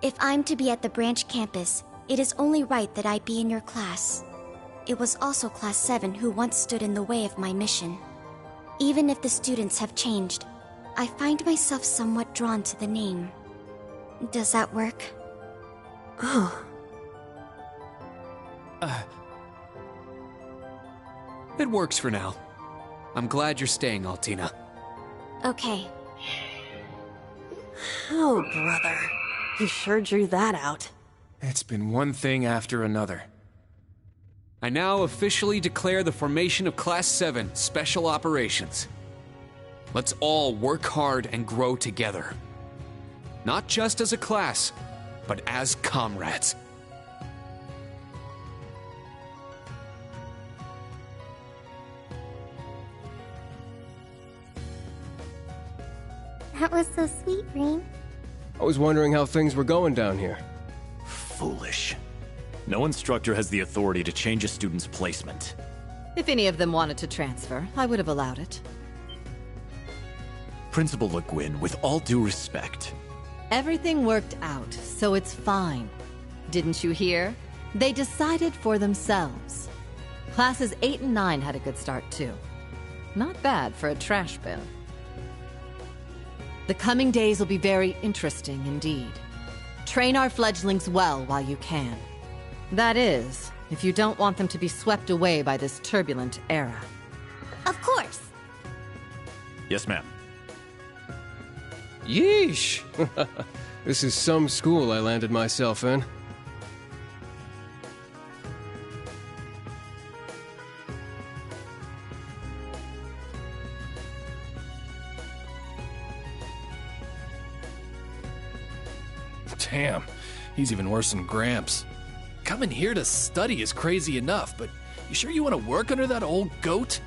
[SPEAKER 11] If I'm to be at the branch campus, it is only right that I be in your class. It was also Class 7 who once stood in the way of my mission. Even if the students have changed, I find myself somewhat drawn to the name. Does that work?
[SPEAKER 21] Oh.
[SPEAKER 15] It works for now. I'm glad you're staying, Altina.
[SPEAKER 11] Okay.
[SPEAKER 21] Oh, brother. You sure drew that out.
[SPEAKER 22] It's been one thing after another.
[SPEAKER 15] I now officially declare the formation of Class 7 Special Operations. Let's all work hard and grow together. Not just as a class, but as comrades.
[SPEAKER 11] That was so sweet, Rain.
[SPEAKER 3] I was wondering how things were going down here.
[SPEAKER 18] Foolish. No instructor has the authority to change a student's placement.
[SPEAKER 19] If any of them wanted to transfer, I would have allowed it.
[SPEAKER 18] Principal Le Guin, with all due respect.
[SPEAKER 19] Everything worked out, so it's fine. Didn't you hear? They decided for themselves. Classes 8 and 9 had a good start, too. Not bad for a trash bin. The coming days will be very interesting indeed. Train our fledglings well while you can. That is, if you don't want them to be swept away by this turbulent era.
[SPEAKER 11] Of course.
[SPEAKER 18] Yes, ma'am.
[SPEAKER 3] Yeesh! This is some school I landed myself in.
[SPEAKER 16] Damn, he's even worse than Gramps. Coming here to study is crazy enough, but you sure you want to work under that old goat?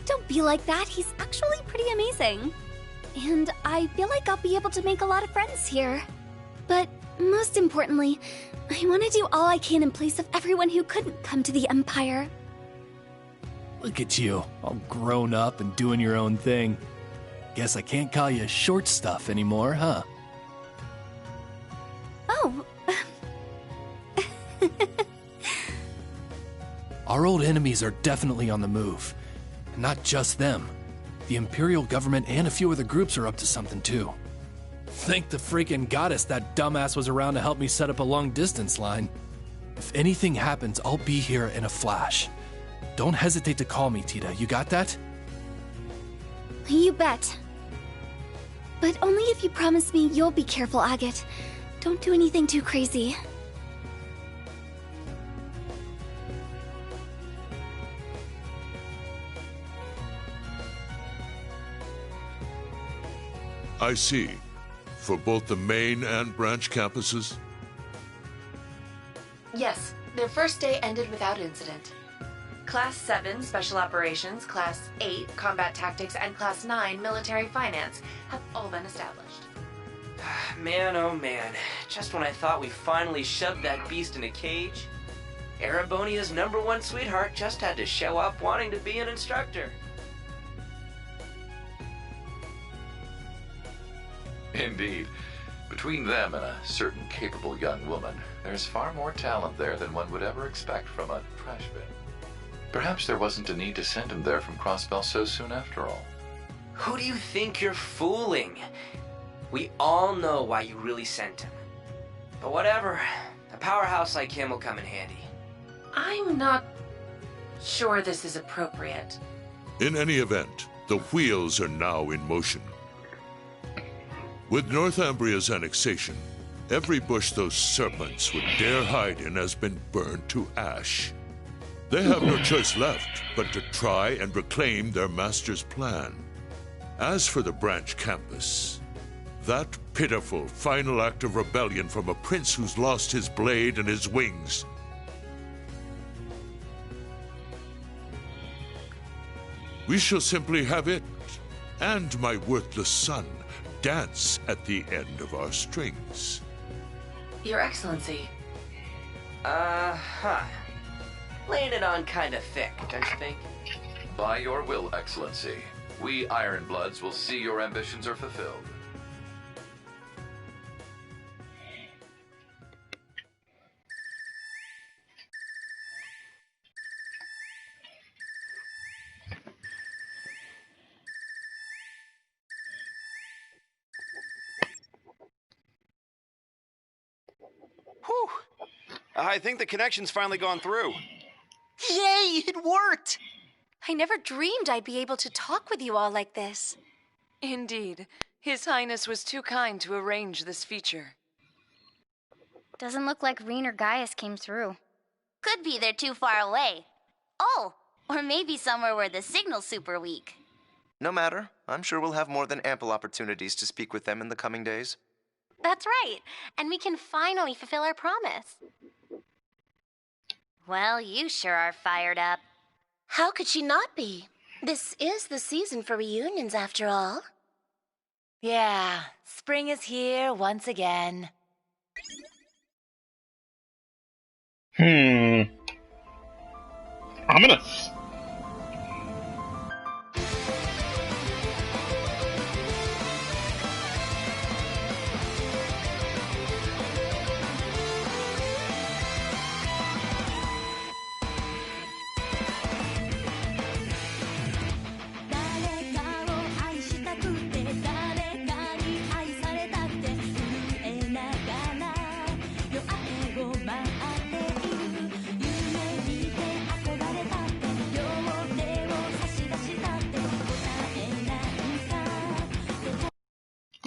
[SPEAKER 23] Don't be like that. He's actually pretty amazing. And I feel like I'll be able to make a lot of friends here. But most importantly, I want to do all I can in place of everyone who couldn't come to the Empire.
[SPEAKER 16] Look at you, all grown up and doing your own thing. Guess I can't call you short stuff anymore, huh?
[SPEAKER 23] Oh.
[SPEAKER 16] Our old enemies are definitely on the move. And not just them. The Imperial government and a few other groups are up to something too. Thank the freaking goddess that dumbass was around to help me set up a long-distance line. If anything happens, I'll be here in a flash. Don't hesitate to call me, Tita. You got that?
[SPEAKER 23] You bet. But only if you promise me you'll be careful, Agate. Don't do anything too crazy.
[SPEAKER 10] I see. For both the main and branch campuses?
[SPEAKER 12] Yes, their first day ended without incident. Class 7 Special Operations, Class 8 Combat Tactics, and Class 9 Military Finance have all been established.
[SPEAKER 13] Man, oh man. Just when I thought we finally shoved that beast in a cage, Erebonia's #1 sweetheart just had to show up wanting to be an instructor.
[SPEAKER 14] Indeed. Between them and a certain capable young woman, there's far more talent there than one would ever expect from a trash bin. Perhaps there wasn't a need to send him there from Crossbell so soon after all.
[SPEAKER 13] Who do you think you're fooling? We all know why you really sent him. But whatever, a powerhouse like him will come in handy.
[SPEAKER 12] I'm not sure this is appropriate.
[SPEAKER 10] In any event, the wheels are now in motion. With Northumbria's annexation, every bush those serpents would dare hide in has been burned to ash. They have no choice left but to try and reclaim their master's plan. As for the branch campus, that pitiful final act of rebellion from a prince who's lost his blade and his wings. We shall simply have it, and my worthless son, dance at the end of our strings.
[SPEAKER 12] Your Excellency.
[SPEAKER 13] Laying it on kinda thick, don't you think?
[SPEAKER 14] By your will, Excellency, we Ironbloods will see your ambitions are fulfilled.
[SPEAKER 24] Whew! I think the connection's finally gone through.
[SPEAKER 21] Yay, it worked! I never dreamed I'd be able to talk with you all like this.
[SPEAKER 25] Indeed. His Highness was too kind to arrange this feature.
[SPEAKER 11] Doesn't look like Reen or Gaius came through. Could be they're too far away. Oh, or maybe somewhere where the signal's super weak.
[SPEAKER 26] No matter. I'm sure we'll have more than ample opportunities to speak with them in the coming days.
[SPEAKER 11] That's right, and we can finally fulfill our promise. Well, you sure are fired up.
[SPEAKER 21] How could she not be? This is the season for reunions, after all.
[SPEAKER 27] Yeah, spring is here once again.
[SPEAKER 9] I'm gonna...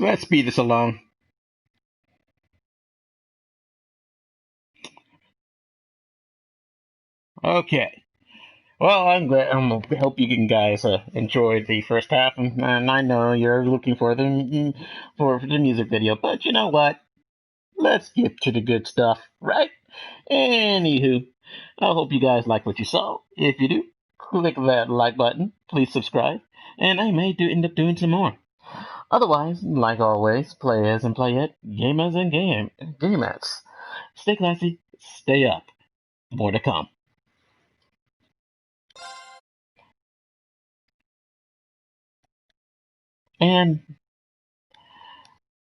[SPEAKER 9] Let's speed this along. Okay. Well, I'm glad. I hope you guys enjoyed the first half, and I know you're looking for the music video, but you know what? Let's get to the good stuff, right? Anywho, I hope you guys like what you saw. If you do, click that like button. Please subscribe, and I may end up doing some more. Otherwise, like always, players and playette, gamers and gamettes. Stay classy, stay up. More to come. And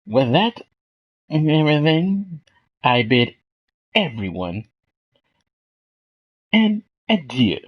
[SPEAKER 9] with that and everything, I bid everyone an adieu.